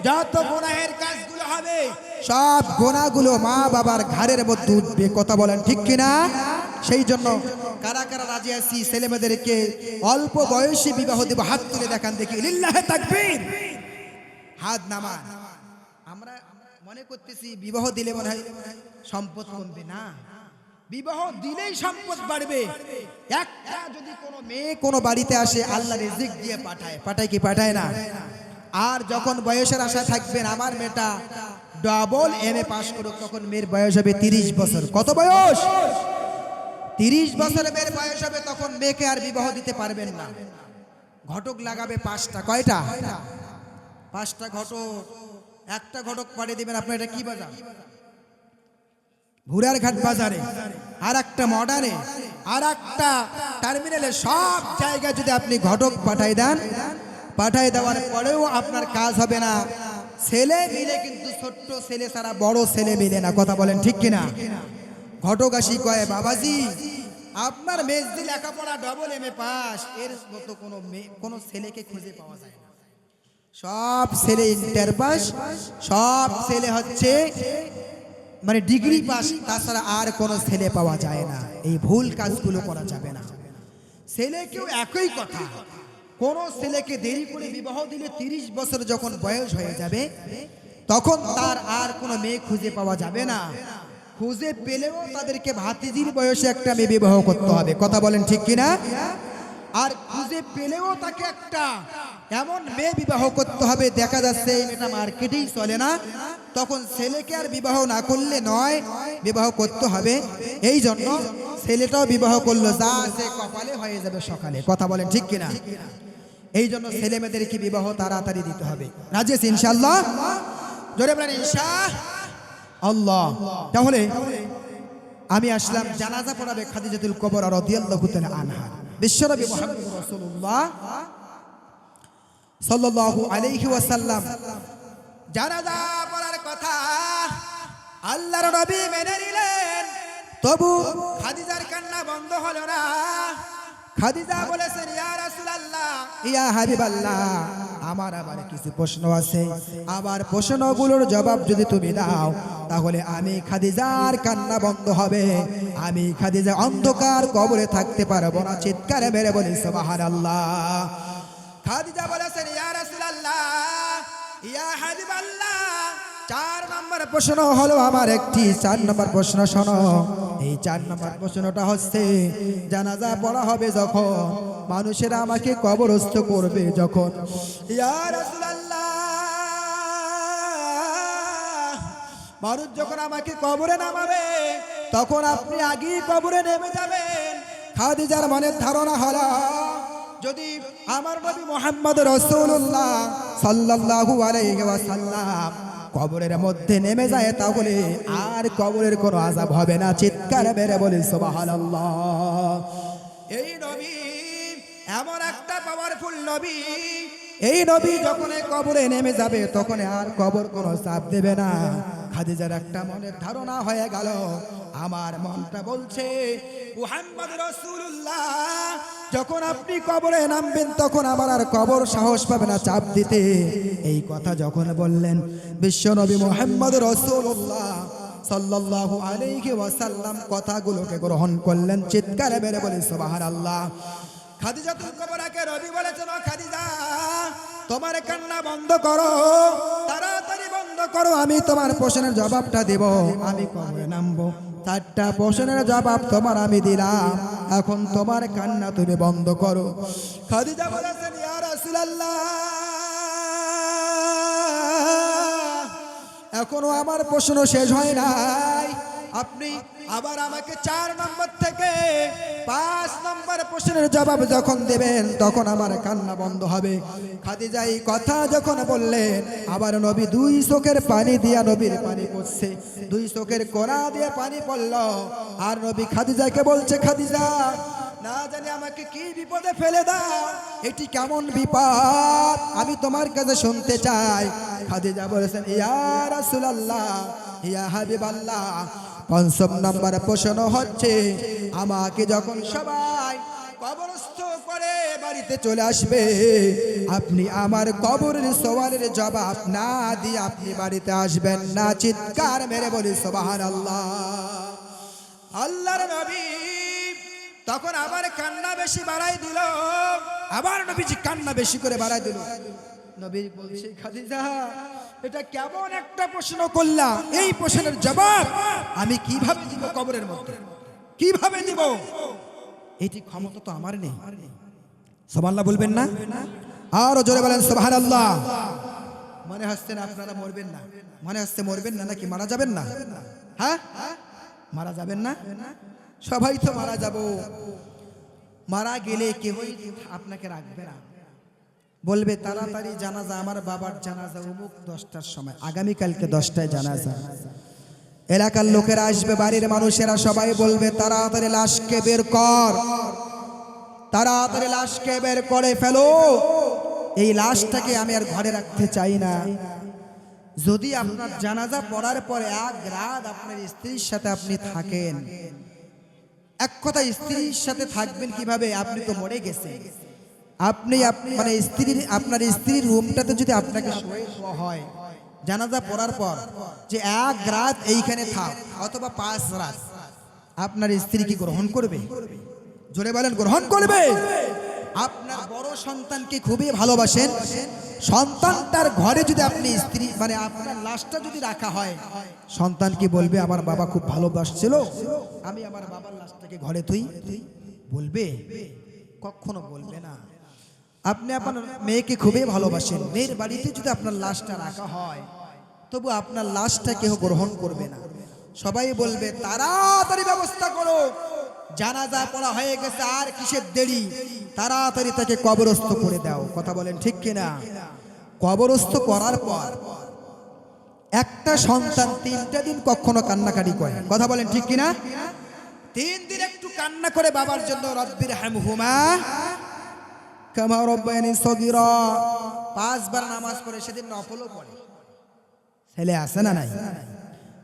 যত গুনাহের কাজগুলো হবে, সব গুনাহগুলো মা বাবার ঘাড়ের মধ্যে উঠবে। কথা বলেন ঠিক কিনা? সেই জন্য কারা কারা রাজি আছি ছেলেমেয়েদেরকে অল্প বয়সে বিবাহ দেব? হাত তুলে দেখান দেখি। লিল্লাহে তাকবীর। হাত নামান। আমরা মনে করতেছি বিবাহ দিলে মনে হয় সম্পদ কমবে। না, বিবাহ দিলেই সম্পদ বাড়বে। একটা যদি কোনো মেয়ে কোনো বাড়িতে আসে, আল্লাহ রিজিক দিয়ে পাঠায়, পাঠায় কি পাঠায় না? আর যখন বয়সের আশা থাকবেন আমার মেয়েটা ডাবল এমএ পাস করুক, তখন মেয়ের বয়স হবে 30 বছর। কত বয়স? 30 বছরের মেয়ের বয়স হবে, তখন মেয়েকে আর বিবাহ দিতে পারবেন না। ঘটক লাগাবে 5টা। কয়টা? 5টা ঘটক। একটা ঘটক পাঠিয়ে দিবেন আপনার, এটা কি বাজার? ভুরার ঘাট বাজারে, আর একটা মডার্নে, আর একটা টার্মিনালে, সব জায়গায় যদি আপনি ঘটক পাঠাই দেন, পাঠাই দেওয়ার পরেও আপনার কাজ হবে না। ছেলে মিলে কিন্তু ছোট্ট ছেলে ছাড়া বড় ছেলে মিলে না। কথা বলেন ঠিক কিনা? ঘটক আসি কয়, বাবাজি আপনার মেজদি লেখাপড়া ডবল এমএ পাস, এর মতো কোনো ছেলেকে খুঁজে পাওয়া যায় না। সব ছেলে ইন্টার পাস, সব ছেলে হচ্ছে মানে ডিগ্রি পাস, তাছাড়া আর কোনো ছেলে পাওয়া যায় না। এই ভুল কাজগুলো করা যাবে না। ছেলেকেও একই কথা, কোন ছেলেকে দেরি করে বিবাহ দিলে 30 বছর যখন বয়স হয়ে যাবে, তখন তার আর কোনো মেয়ে খুঁজে পাওয়া যাবে না। খুঁজে পেলেও তাদেরকে ভাতিজির বয়সে একটা মেয়ে বিবাহ করতে হবে। কথা বলেন ঠিক কিনা? আর খুঁজে পেলেও তাকে একটা এমন মেয়ে বিবাহ করতে হবে, দেখা যাচ্ছে এই মেয়েটা মার্কেটেই চলে না, তখন ছেলেকে আর বিবাহ না করলে নয়, বিবাহ করতে হবে। এই জন্য ছেলেটাও বিবাহ করলো, যা আছে কপালে হয়ে যাবে সকালে। কথা বলেন ঠিক কিনা? এই জন্য ছেলে মেয়েদেরকে বিবাহ তাড়াতাড়ি দিতে হবে। রাজি আছি ইনশাআল্লাহ? জোরে বলেন ইনশাআল্লাহ। তাহলে আমি আসলাম, জানাজা পড়াবে খাদিজাতুল কুবরা রাদিয়াল্লাহু তাআলা আনহা। বিশ্বনবী মুহাম্মদ রাসূলুল্লাহ সাল্লাল্লাহু আলাইহি ওয়াসাল্লাম জানাজা পড়ার কথা আল্লাহর নবী মেনে নিলেন, তবু খাদিজার কান্না বন্ধ হলো না। খাদিজা বলেছেন, ইয়া রাসূলুল্লাহ, ইয়া হাবিবাল্লাহ, আমার আবার কিছু প্রশ্ন আছে। আবার প্রশ্নগুলোর জবাব যদি তুমি দাও, তাহলে আমি খাদিজার কান্না বন্ধ হবে। আমি খাদিজা অন্ধকার কবরে থাকতে পারবো না। চিৎকারে মেরে বলি সুবহানাল্লাহ। খাদিজা বলেছেন, ইয়া রাসূলুল্লাহ, ইয়া হাবিবাল্লাহ, 4 নম্বর প্রশ্ন হলো আমার একটি। 4 নম্বর প্রশ্ন শোনো। এই 4 নম্বর প্রশ্নটা হচ্ছে, জানাজা পড়া হবে যখন, মানুষেরা আমাকে কবরস্থ করবে যখন, ইয়া রাসূলুল্লাহ, মানুষ যখন আমাকে কবরে নামাবে, তখন আপনি আগেই কবরে নেমে যাবেন। খাদিজার মনের ধারণা হলো, যদি আমার নবী মুহাম্মদ রাসূলুল্লাহ সাল্লাল্লাহু আলাইহি ওয়াসাল্লাম কবরের মধ্যে নেমে যায়, তাহলে আর কবরের কোনো আযাব হবে না। চিৎকার মেরে বলি সুবহানাল্লাহ। এই নবী এমন একটা পাওয়ারফুল নবী, এই নবী যখন কবরে নেমে যাবে, তখন আর কবর কোনো চাপ দেবে না। খাদিজার একটা মনের ধারণা হয়ে গেল, আমার মনটা বলছে মুহাম্মদ রাসূলুল্লাহ যখন আপনি কবরে নামবেন, তখন আমার আর কবর সাহস পাবে না চাপ দিতে। এই কথা যখন বললেন, বিশ্বনবী মুহাম্মদ রাসূলুল্লাহ সাল্লাল্লাহু আলাইহি ওয়াসাল্লাম কথাগুলোকে গ্রহণ করলেন। চিৎকারে মেরে বলি সুবহানাল্লাহ। খাদিজাতুল কুবরাকে নবী বলেছেন, ও খাদিজা, তোমার কান্না বন্ধ করো, তাড়াতাড়ি বন্ধ বন্ধ করো, আমি তোমার প্রশ্নের জবাবটা দেব। আমি কবরে নামবো, 4টা প্রশ্নের জবাব তোমার আমি দিলাম, এখন তোমার কান্না তুমি বন্ধ করো। খাদিজা বলেছেন, ইয়া রাসূলুল্লাহ, এখনো আমার প্রশ্ন শেষ হয় নাই। আপনি আবার আমাকে 4 নম্বর থেকে 5 নম্বর প্রশ্নের জবাব যখন দেবেন, তখন আমার কান্না বন্ধ হবে। খাদিজা এই কথা যখন বললেন, আবার নবী 2 চোখের পানি দিয়া, নবীর পানি পড়ছে, 2 চোখের কোণা দিয়ে পানি পড়ল। আর নবী খাদিজাকে বলছে, খাদিজা, না জানি আমাকে কি বিপদে ফেলে দাও, এটি কেমন বিপদ আমি তোমার কাছে শুনতে চাই। খাদিজা বলেছেন, ইয়া রাসূলুল্লাহ, ইয়া হাবিবাল্লাহ, 5 নম্বর প্রশ্ন হচ্ছে, আমাকে যখন সবাই কবরস্থ করে বাড়িতে চলে আসবে, আপনি আমার কবরের সওয়ালের জবাব না দিয়ে আপনি বাড়িতে আসবেন না। চিৎকার মেরে বলি সুবহানাল্লাহ। আল্লাহর নবী তখন আবার কান্না বেশি বাড়াই দিল, আবার নবীজি কান্না বেশি করে বাড়াই দিল। নবী বলছে, খাদিজা, এটা কেমন একটা প্রশ্ন করলা, এই প্রশ্নের জবাব আমি কিভাবে দিব কবরের মধ্যে, কিভাবে দিব? এটি ক্ষমতা তো আমার নেই। সুবহানাল্লাহ বলবেন না? আরো জোরে বলেন সুবহানাল্লাহ। মনে হচ্ছে না আপনারা মরবেন না? মনে হচ্ছে মরবেন না, নাকি মারা যাবেন না? হ্যাঁ, মারা যাবেন না? সবাই তো মারা যাব। মারা গেলে কেউই আপনাকে রাখবে না, বলবে তাড়াতাড়ি জানাজা, আমার বাবার জানাজা অমুক 10টার সময়, আগামীকালকে 10টায় জানাজা। এলাকার লোকেরা আসবে, বাড়ির মানুষেরা সবাই বলবে, তাড়াতাড়ি লাশকে বের কর, তাড়াতাড়ি লাশকে বের করে ফেলো, এই লাশটাকে আমি আর ঘরে রাখতে চাই না। যদি আপনার জানাজা পড়ার পরে 1 রাত আপনার স্ত্রীর সাথে আপনি থাকেন, এক কথা স্ত্রীর সাথে থাকবেন কিভাবে? আপনি তো মরে গেছেন। আপনি মানে আপনার স্ত্রীর রুমটাতে যদি আপনাকে শুয়ে শোয়া হয় জানাজা পড়ার পর, যে 1 রাত এইখানে থাক অথবা 5 রাত, আপনার স্ত্রী কি গ্রহণ করবে? জোরে বলেন, গ্রহণ করবে? আপনার বড় সন্তানকে খুবই ভালোবাসেন, সন্তানটার ঘরে যদি আপনি স্ত্রী মানে আপনার লাশটা যদি রাখা হয়, সন্তান কি বলবে আমার বাবা খুব ভালোবাসছিল, আমি আমার বাবার লাশটাকে ঘরে তুই বলবে? কখনো বলবে না। আপনি আপনার মেয়েকে খুবই ভালোবাসেন, মেয়ের বাড়িতে যদি আপনার লাশটা রাখা হয়, তবু আপনার লাশটা কেউ গ্রহণ করবে না। সবাই বলবে তাড়াতাড়ি ব্যবস্থা করো, জানাজা পড়া হয়ে গেছে, আর কিসের দেরি, তাড়াতাড়ি তাকে কবরস্থ করে দাও। কথা বলেন ঠিক কিনা? কবরস্থ করার পর একটা সন্তান 3টা দিন কখনো কান্নাকাটি করে। কথা বলেন ঠিক কিনা? 3 দিন একটু কান্না করে বাবার জন্য, রব্বির হামহুমা কামা রাব্বায়ানি সগীরা। 5 বার নামাজ পড়ে, সেদিন নফলও পড়ে। ছেলে আছে না নাই?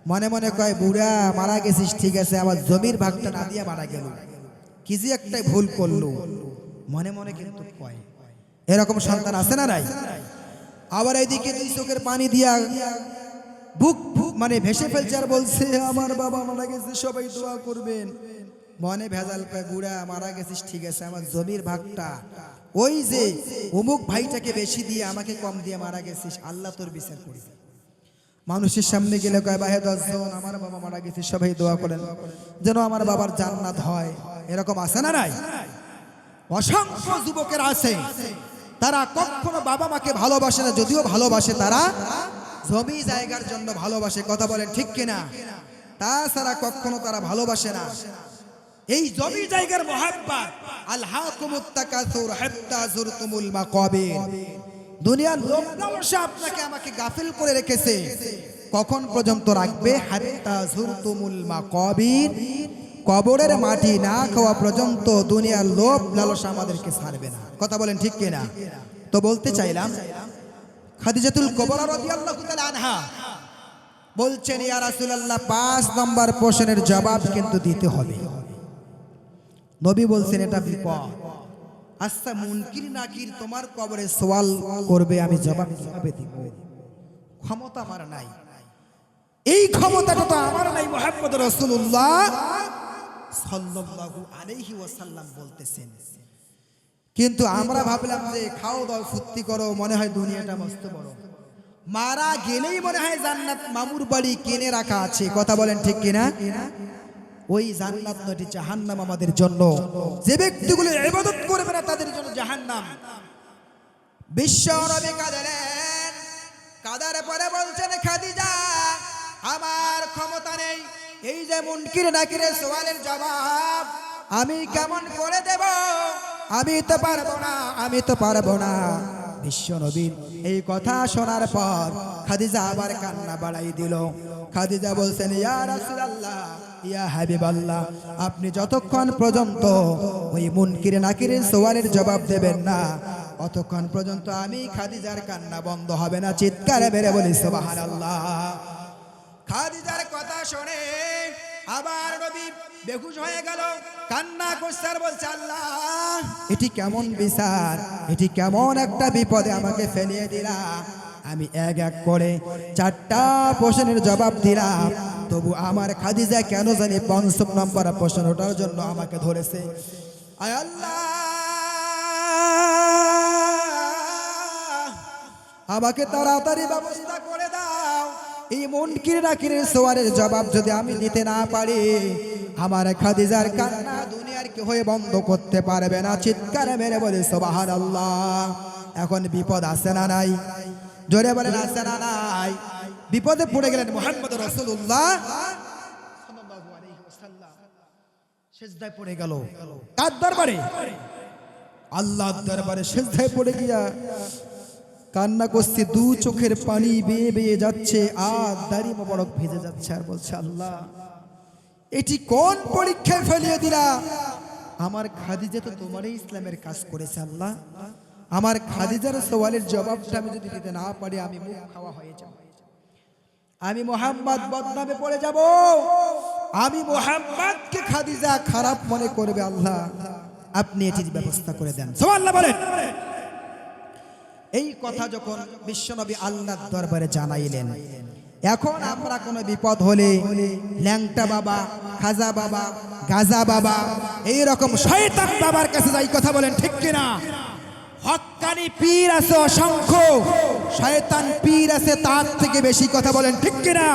মনে মনে কয়, বুড়া মারা গেছিস ঠিক আছে, আমার জমির ভাগটা না দিয়ে মারা গেল, কি যে একটা ভুল করলো, মনে মনে কিন্তু কয়। এরকম সন্তান আছে না নাই? আবার এইদিকে 2 চোখের পানি দিয়া বুক মানে ভেসে ফেলছে, আর বলছে আমার বাবা মারা গেছে, সবাই দোয়া করবেন। মনে ভেজাল পায়, বুড়া মারা গেছিস ঠিক আছে, আমার জমির ভাগটা ওই যে অমুক ভাইটাকে বেশি দিয়ে আমাকে কম দিয়ে মারা গেছিস, আল্লাহ তোর বিচার করবে। মানুষের সামনে গেলে কয়, ভাই 10 জন আমার বাবা মারা গেছে, সবাই দোয়া করেন যেন আমার বাবার জান্নাত হয়। এরকম আছে না নাই? অসংখ্য যুবকের আছে, তারা কখনো বাবা মাকে ভালোবাসে না, যদিও ভালোবাসে তারা জমি জায়গার জন্য ভালোবাসে। কথা বলেন ঠিক কিনা? তাছাড়া কখনো তারা ভালোবাসে না এই জমি জায়গার মহাব্বত। আলহাকুমুত তাকাসুর হাত্তা যুরতুমুল মাকাবির। দুনিয়ার লোভ লালসা আপনাকে আমাকে গাফিল করে রেখেছে, কখন পর্যন্ত রাখবে? হাত্তা যুরতুমুল মাকাবির, কবরের মাটি না খাওয়া পর্যন্ত দুনিয়ার লোভ লালসা আমাদেরকে ছাড়বে না। কথা বলেন ঠিক কিনা? তো বলতে চাইলাম, খাদিজাতুল কুবরা রাদিয়াল্লাহু তাআলা আনহা বলছেন, ইয়া রাসূলুল্লাহ 5 নম্বর প্রশ্নের জবাব কিন্তু দিতে হবে। নবী বলছেন এটা বিপদ। আচ্ছা, মুনকির নাকির তোমার কবরে সওয়াল করবে, আমি জবাব কিভাবে দিব? ক্ষমতা আমার নাই, এই ক্ষমতাটা তো আমার নাই। মুহাম্মদ রাসূলুল্লাহ সাল্লাল্লাহু আলাইহি ওয়াসাল্লাম বলতেছেন। কিন্তু আমরা ভাবলাম যে খাও দাও ফুর্তি করো, মনে হয় দুনিয়াটা মস্ত বড়। মারা গেলেই মনে হয় জান্নাত মামুর বাড়ি কিনে রাখা আছে, কথা বলেন ঠিক কিনা? ওই জান্নাত নয়, জাহান্নাম আমাদের জন্য। যে ব্যক্তিগুলো ইবাদত করবে না তাদের জন্য জাহান্নাম। বিশ্ব নবী কাঁদলেন, কাঁদার পরে বলছেন, খাদিজা আমার ক্ষমতা নেই এই যে মুনকির নাকিরের সওয়ালের জবাব আমি কেমন করে দেব, আমি তো পারবো না, আমি তো পারবো না। বিশ্ব নবীর এই কথা শোনার পর খাদিজা আবার কান্না বাড়াই দিল। খাদিজা বলছেন, ইয়া রাসূলুল্লাহ, ইয়া হাবিবাল্লাহ, আপনি যতক্ষণ পর্যন্ত ওই মুনকির নাকিরের সওয়ালের জবাব দেবেন না অতক্ষণ পর্যন্ত আমি খাদিজার কান্না বন্ধ হবে না। চিৎকারে বেড়ে বলি সুবহানাল্লাহ। খাদিজার কথা শুনে আবার নবী বেহুশ হয়ে গেল, কান্না করছে আর বলছে, আল্লাহ এটি কেমন বিচার, এটি কেমন একটা বিপদে আমাকে ফেলিয়ে দিলা। আমি এক এক করে 4টা প্রশ্নের জবাব দিলাম, তবু আমার খাদিজা কেন জানি 5 নম্বর প্রশ্নটার জন্য আমাকে ধরেছে। আয় আল্লাহ, আমাকে তাড়াতাড়ি ব্যবস্থা করে দাও। এই মুনকির নাকিরের সওয়ালের জবাব যদি আমি দিতে না পারি আমার খাদিজার কান্না দুনিয়ার কেউ হয়ে বন্ধ করতে পারবে না। চিৎকারে মেরে বলে সুবহানাল্লাহ। এখন বিপদ আছে না নাই? জোরে বলেন আছে না নাই? বিপদে পড়ে গেলেন মুহাম্মদ রাসূলুল্লাহ সাল্লাল্লাহু আলাইহি ওয়াসাল্লাম। সিজদায় পড়ে গেল কার দরবারে? আল্লাহর দরবারে সিজদায় পড়ে গিয়া কান্না করছে, 2 চোখের পানি বেয়ে বেয়ে যাচ্ছে আর দাড়ি মোবারক ভিজে যাচ্ছে, আর বলছে, আল্লাহ এটি কোন পরীক্ষায় ফেলিয়ে দিলা? আমার খাদিজা তো তোমারই ইসলামের কাজ করেছে আল্লাহ, আমার খাদিজার সওয়ালের জবাবটা আমি যদি দিতে না পারি আমি মুখ খাওয়া হয়ে যাব, আমি মুহাম্মদ বদনামে পড়ে যাব, আমি মুহাম্মদকে খাদিজা খারাপ মনে করবে। আল্লাহ আপনি এটির ব্যবস্থা করে দেন, সুবহানাল্লাহ বলেন। এই কথা যখন বিশ্বনবী আল্লাহর দরবারে জানাইলেন, এখন আমরা কোনো বিপদ হলে ল্যাংটা বাবা, খাজা বাবা, গাজা বাবা, এই রকম শয়তান বাবার কাছে যাই, কথা বলেন ঠিক কিনা? হক্কানি পীর আছে অসংখ্য, শয়তান পীর আছে তার থেকে বেশি, কথা বলেন ঠিক কিনা?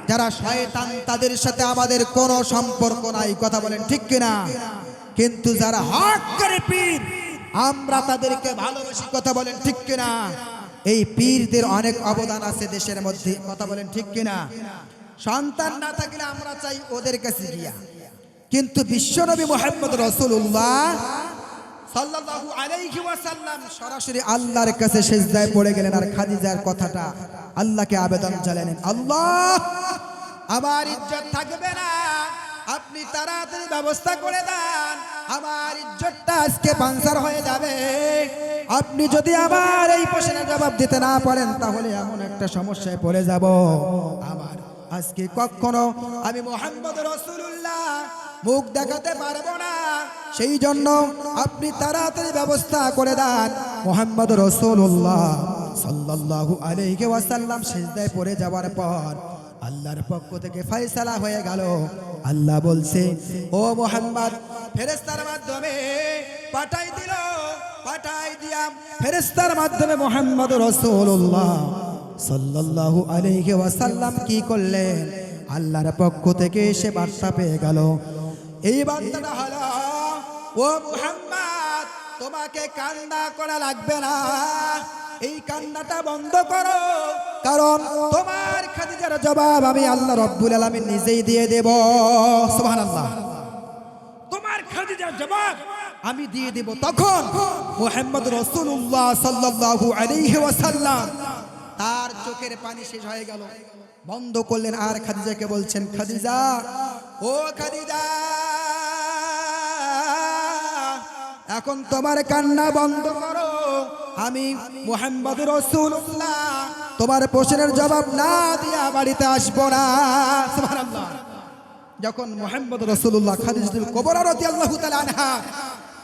যারা শয়তান তাদের সাথে আমাদের কোনো সম্পর্ক নাই, কথা বলেন ঠিক কিনা? কিন্তু যারা হক্কানি পীর আমরা তাদেরকে ভালোবাসি, কথা বলেন ঠিক কিনা? এই পীরদের অনেক অবদান আছে দেশের মধ্যে, কথা বলেন ঠিক কিনা? সন্তান না থাকলে আমরা চাই ওদের কাছে গিয়া, কিন্তু বিশ্বনবী মুহাম্মদ রাসূলুল্লাহ সাল্লাল্লাহু আলাইহি ওয়াসাল্লাম সরাসরি আল্লাহর কাছে সিজদায় পড়ে গেলেন আর খাদিজার কথাটা আল্লাহকে আবেদন জানালেন, আল্লাহ আমার ইজ্জত থাকবে না, আপনি তাড়াতাড়ি ব্যবস্থা করে দেন, আমার ইজ্জতটা আজকে পাঞ্চার হয়ে যাবে। আপনি যদি আমার এই প্রশ্নের জবাব দিতে না পারেন তাহলে এমন একটা সমস্যায় পড়ে যাব, আমার আজকে কখনো আমি মুহাম্মদ রাসূলুল্লাহ মুখ দেখাতে পারবো না। সেই জন্য আপনি তাড়াতাড়ি ব্যবস্থা করে দেন। মুহাম্মদ রাসূলুল্লাহ সাল্লাল্লাহু আলাইহি ওয়াসাল্লাম সিজদায় পড়ে যাওয়ার পর আল্লাহর পক্ষ থেকে ফয়সালা হয়ে গেল। আল্লাহ বলছে, ও মুহাম্মদ ফেরেশতার মাধ্যমে পাঠাই দিল, পাঠাই দিয়া ফেরেশতার মাধ্যমে মুহাম্মদ রাসূলুল্লাহ সাল্লাল্লাহু আলাইহি ওয়াসাল্লাম কি করলেন? আল্লাহর পক্ষ থেকে এসে বার্তা পেয়ে গেল। এই বার্তাটা হলো, ও মুহাম্মদ তোমাকে কান্না করা লাগবে না, এই কান্নাটা বন্ধ করো, কারণ তোমার খাদিজার জবাব আমি আল্লাহ রাব্বুল আলামিন নিজেই দিয়ে দেব। সুবহানাল্লাহ, তোমার খাদিজার জবাব আমি দিয়ে দেব। তখন মুহাম্মদ রাসূলুল্লাহ সাল্লাল্লাহু আলাইহি ওয়াসাল্লাম তার চোখের পানি শেষ হয়ে গেল, বন্ধ করলেন আর খাদিজাকে বলছেন, খাদিজা ও খাদিজা এখন তোমার কান্না বন্ধ করো, আমি মুহাম্মদ রাসূলুল্লাহ তোমার প্রশ্নের জবাব না দিয়া বাড়িতে আসবো না। সুবহানাল্লাহ। যখন মুহাম্মদ রাসূলুল্লাহ খাদিজাতুল কুবরা রাদিয়াল্লাহু তাআলা আনহা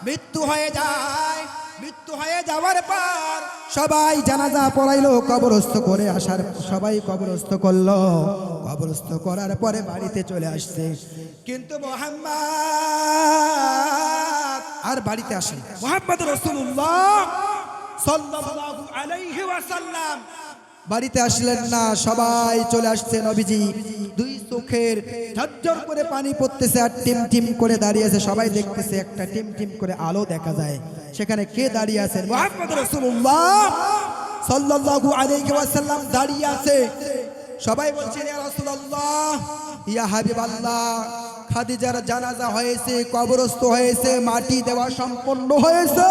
মৃত্যু হয়ে যায়, মৃত্যু হয়ে যাওয়ার পর সবাই জানাজা পড়াইলো, কবরস্থ করে আসার সবাই কবরস্থ করলো, কবরস্থ করার পরে বাড়িতে চলে আসছে, কিন্তু মুহাম্মদ আর বাড়িতে আসেন। মুহাম্মদ রাসূলুল্লাহ সাল্লাল্লাহু আলাইহি ওয়াসাল্লাম বাড়িতে আসলেন না, সবাই চলে আসছে। নবীজি দুই চোখের ঝরঝর করে পানি পড়তেছে আর টিম টিম করে দাঁড়িয়ে আছে। সবাই দেখতেছে একটা টিম টিম করে আলো দেখা যায়। সেখানে কে দাঁড়িয়ে আছেন? মুহাম্মদ রাসূলুল্লাহ সাল্লাল্লাহু আলাইহি ওয়াসাল্লাম দাঁড়িয়ে আছে। সবাই বলছেন ইয়া রাসূলুল্লাহ, ইয়া হাবিবাল্লাহ, খাদিজার জানাজা হয়েছে, কবরস্থ হয়েছে, মাটি দেওয়া সম্পন্ন হয়েছে,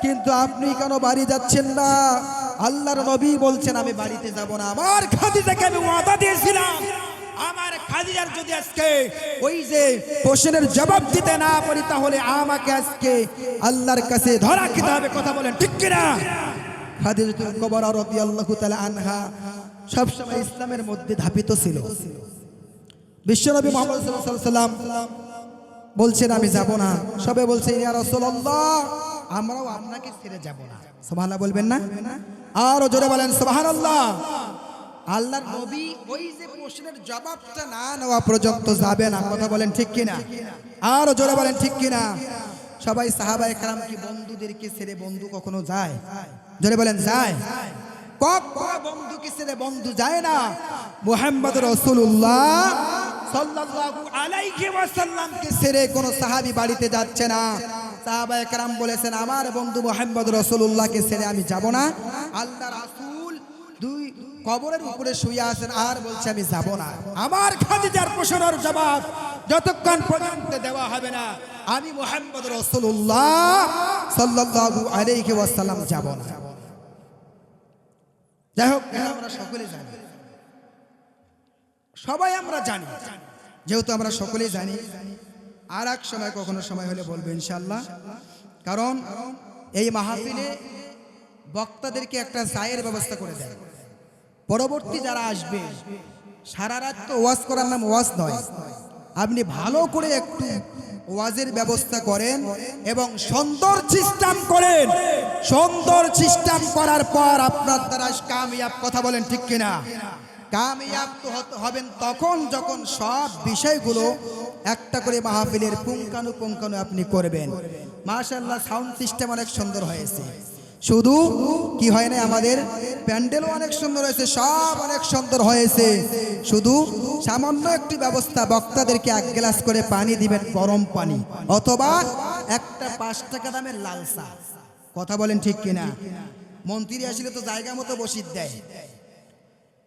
কিন্তু আপনি কেন বাড়ি যাচ্ছেন না? আল্লাহর নবী বলছেন আমি বাড়িতে যাব না। আমার খাদিজাকে আমি ওয়াদা দিয়েছিলাম, আমার খাদিজার যদি আজকে ওই যে প্রশ্নের জবাব দিতে না পারি তাহলে আমাকে আজকে আল্লাহর কাছে ধরা খেতে হবে। কথা বলেন ঠিক কিনা? খাদিজাতুল কুবরা রাদিয়াল্লাহু তাআলা আনহা সব সময় ইসলামের মধ্যে ধাপিত ছিল। বিশ্বনবী মুহাম্মদ সাল্লাল্লাহু আলাইহি ওয়াসাল্লাম বলছেন আমি যাব না। সবে বলছে ইয়া রাসূলুল্লাহ, আমরাও আপনাকে ছেড়ে যাব না। সুবহানাল্লাহ বলবেন না? আর জোরে বলেন সুবহানাল্লাহ। আল্লাহর নবী ওই যে প্রশ্নের জবাবটা না নেওয়া পর্যন্ত যাবে না। কথা বলেন ঠিক কিনা? আর জোরে বলেন ঠিক কিনা? সবাই সাহাবায়ে কেরাম কি বন্ধুদেরকে ছেড়ে বন্ধু কখনো যায়? জোরে বলেন যায়? কখনো বন্ধুকে ছেড়ে বন্ধু যায় না। মুহাম্মদ রাসূলুল্লাহ সাল্লাল্লাহু আলাইহি ওয়াসাল্লামকে ছেড়ে কোনো সাহাবী বাড়িতে যাচ্ছে না। সাহাবায়ে কেরাম বলেছেন আমার বন্ধু মুহাম্মদ রাসূলুল্লাহকে ছেড়ে আমি যাব না। আল্লাহর রাসূল দুই কবরের উপরে শুয়ে আছেন আর বলছে আমি যাব না। আমার খাদিজার প্রশ্নের জবাব যতক্ষণ পর্যন্ত দেওয়া হবে না আমি মুহাম্মদ রাসূলুল্লাহ সাল্লাল্লাহু আলাইহি ওয়াসাল্লাম যাব না। যাই হোক, আমরা সকলে জানি, সবাই আমরা জানি, যেহেতু আমরা সকলেই জানি, আর এক সময় কখনো সময় হলে বলবো ইনশাআল্লাহ। কারণ এই মাহফিলে বক্তাদেরকে একটা চায়ের ব্যবস্থা করে দেয়। পরবর্তী যারা আসবে সারা রাত তো ওয়াজ করার নাম ওয়াজ নয়, আপনি ভালো করে একটু ওয়াজের ব্যবস্থা করেন এবং সুন্দর সিস্টেম করেন। সুন্দর সিস্টেম করার পর আপনার দ্বারা কামিয়াব। কথা বলেন ঠিক কিনা? কামিয়াব তো হবেন তখন যখন সব বিষয়গুলো একটা করে মাহফিলের পুঙ্খানুপুঙ্খানু আপনি করবেন। মাশাআল্লাহ, সাউন্ড সিস্টেম অনেক সুন্দর হয়েছে। শুধু কি হয় না, আমাদের প্যান্ডেলও অনেক সুন্দর হয়েছে, সব অনেক সুন্দর হয়েছে। শুধু সামান্য একটি ব্যবস্থা, বক্তাদেরকে এক গ্লাস করে পানি দিবেন, গরম পানি, অথবা একটা 5 টাকা দামের লাল চা। কথা বলেন ঠিক কিনা? মন্ত্রী আসলে তো জায়গা মতো বসিয়ে দেয়,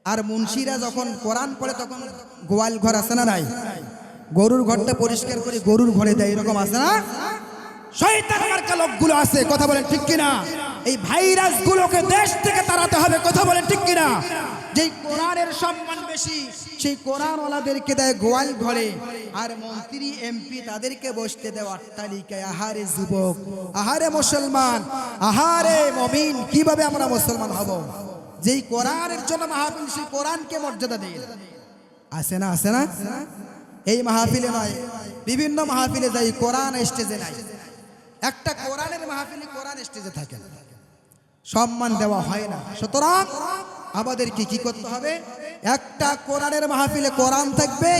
আর মুন্সিরা যখন কোরআন পড়ে তখন গোয়াল ঘর আছে না নাই? গরুর ঘরটা পরিষ্কার করে গরুর ঘরে দেয়, এরকম আছে না? শয়তান মার্কা লোকগুলো আছে। কথা বলেন ঠিক কিনা? এই ভাইরাস গুলোকে দেশ থেকে তাড়াতে হবে। কথা বলেন ঠিক কিনা? যেই কোরআনের সম্মান বেশি সেই কোরআনওয়ালাদেরকে দেয় গোয়াল ঘরে, আর মন্ত্রী এমপি তাদেরকে বসতে দেয় অট্টালিকায়। আহারে যুবক, আহারে মুসলমান, আহারে মুমিন, কিভাবে আমরা মুসলমান হব? যেই কোরআনের জন্য মাহফিল, সেই কোরআনকে মর্যাদা দেয়। আছে না? আছে না? এই মাহফিলে নয়, বিভিন্ন মাহফিলে যাই, কোরআন স্টেজে নাই। একটা কোরআনের মাহফিলে কোরআন স্টেজে থাকে, সম্মান দেওয়া হয় না। সুতরাং আমাদেরকে কি করতে হবে? একটা কোরআনের মাহফিলে কোরআন থাকবে,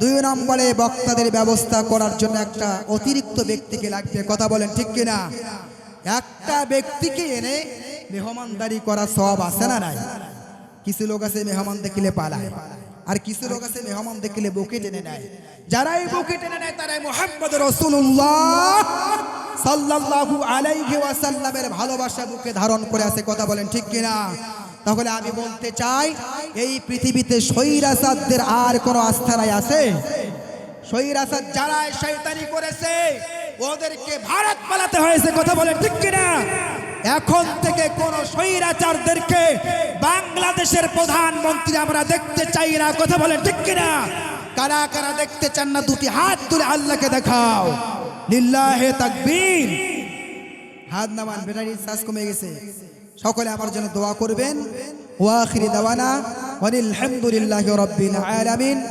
2 নম্বরে বক্তাদের ব্যবস্থা করার জন্য একটা অতিরিক্ত ব্যক্তিকে লাগবে। কথা বলেন ঠিক কিনা? একটা ব্যক্তিকে এনে মেহমানদারি করা সওয়াব আছে না নাই? কিছু লোক আছে মেহমান দেখলে পালায়, আর কিছু লোক আছে মেহমান দেখলে বুকে টেনে নেয়। যারাই বুকে টেনে নেয় তারাই মুহাম্মদ রাসূলুল্লাহ সাল্লাল্লাহু আলাইহি ওয়াসাল্লামের ভালোবাসা বুকে ধারণ করে আছে। কথা বলেন ঠিক কিনা? তাহলে আমি বলতে চাই, এই পৃথিবীতে স্বৈরাচারদের আর কোনো আস্থানায় আছে? স্বৈরাচার যারা শয়তানি করেছে ওদেরকে ভারত পালাতে হয়েছে। কথা বলেন ঠিক কিনা? এখন থেকে কোন স্বৈরাচারদেরকে বাংলাদেশের প্রধানমন্ত্রী আমরা দেখতে চাই না। কথা বলেন ঠিক কিনা? কারা কারা দেখতে চান না? 2টি হাত তুলে আল্লাহকে দেখাও। লিল্লাহে তাকবীর। হাত নামান, ব্যাটারির চার্জ কমে গেছে। সকলে আমার জন্য দোয়া করবেন। ওয়া আখিরি দাওয়ানা ওয়াল হামদুলিল্লাহি রাব্বিল আলামিন।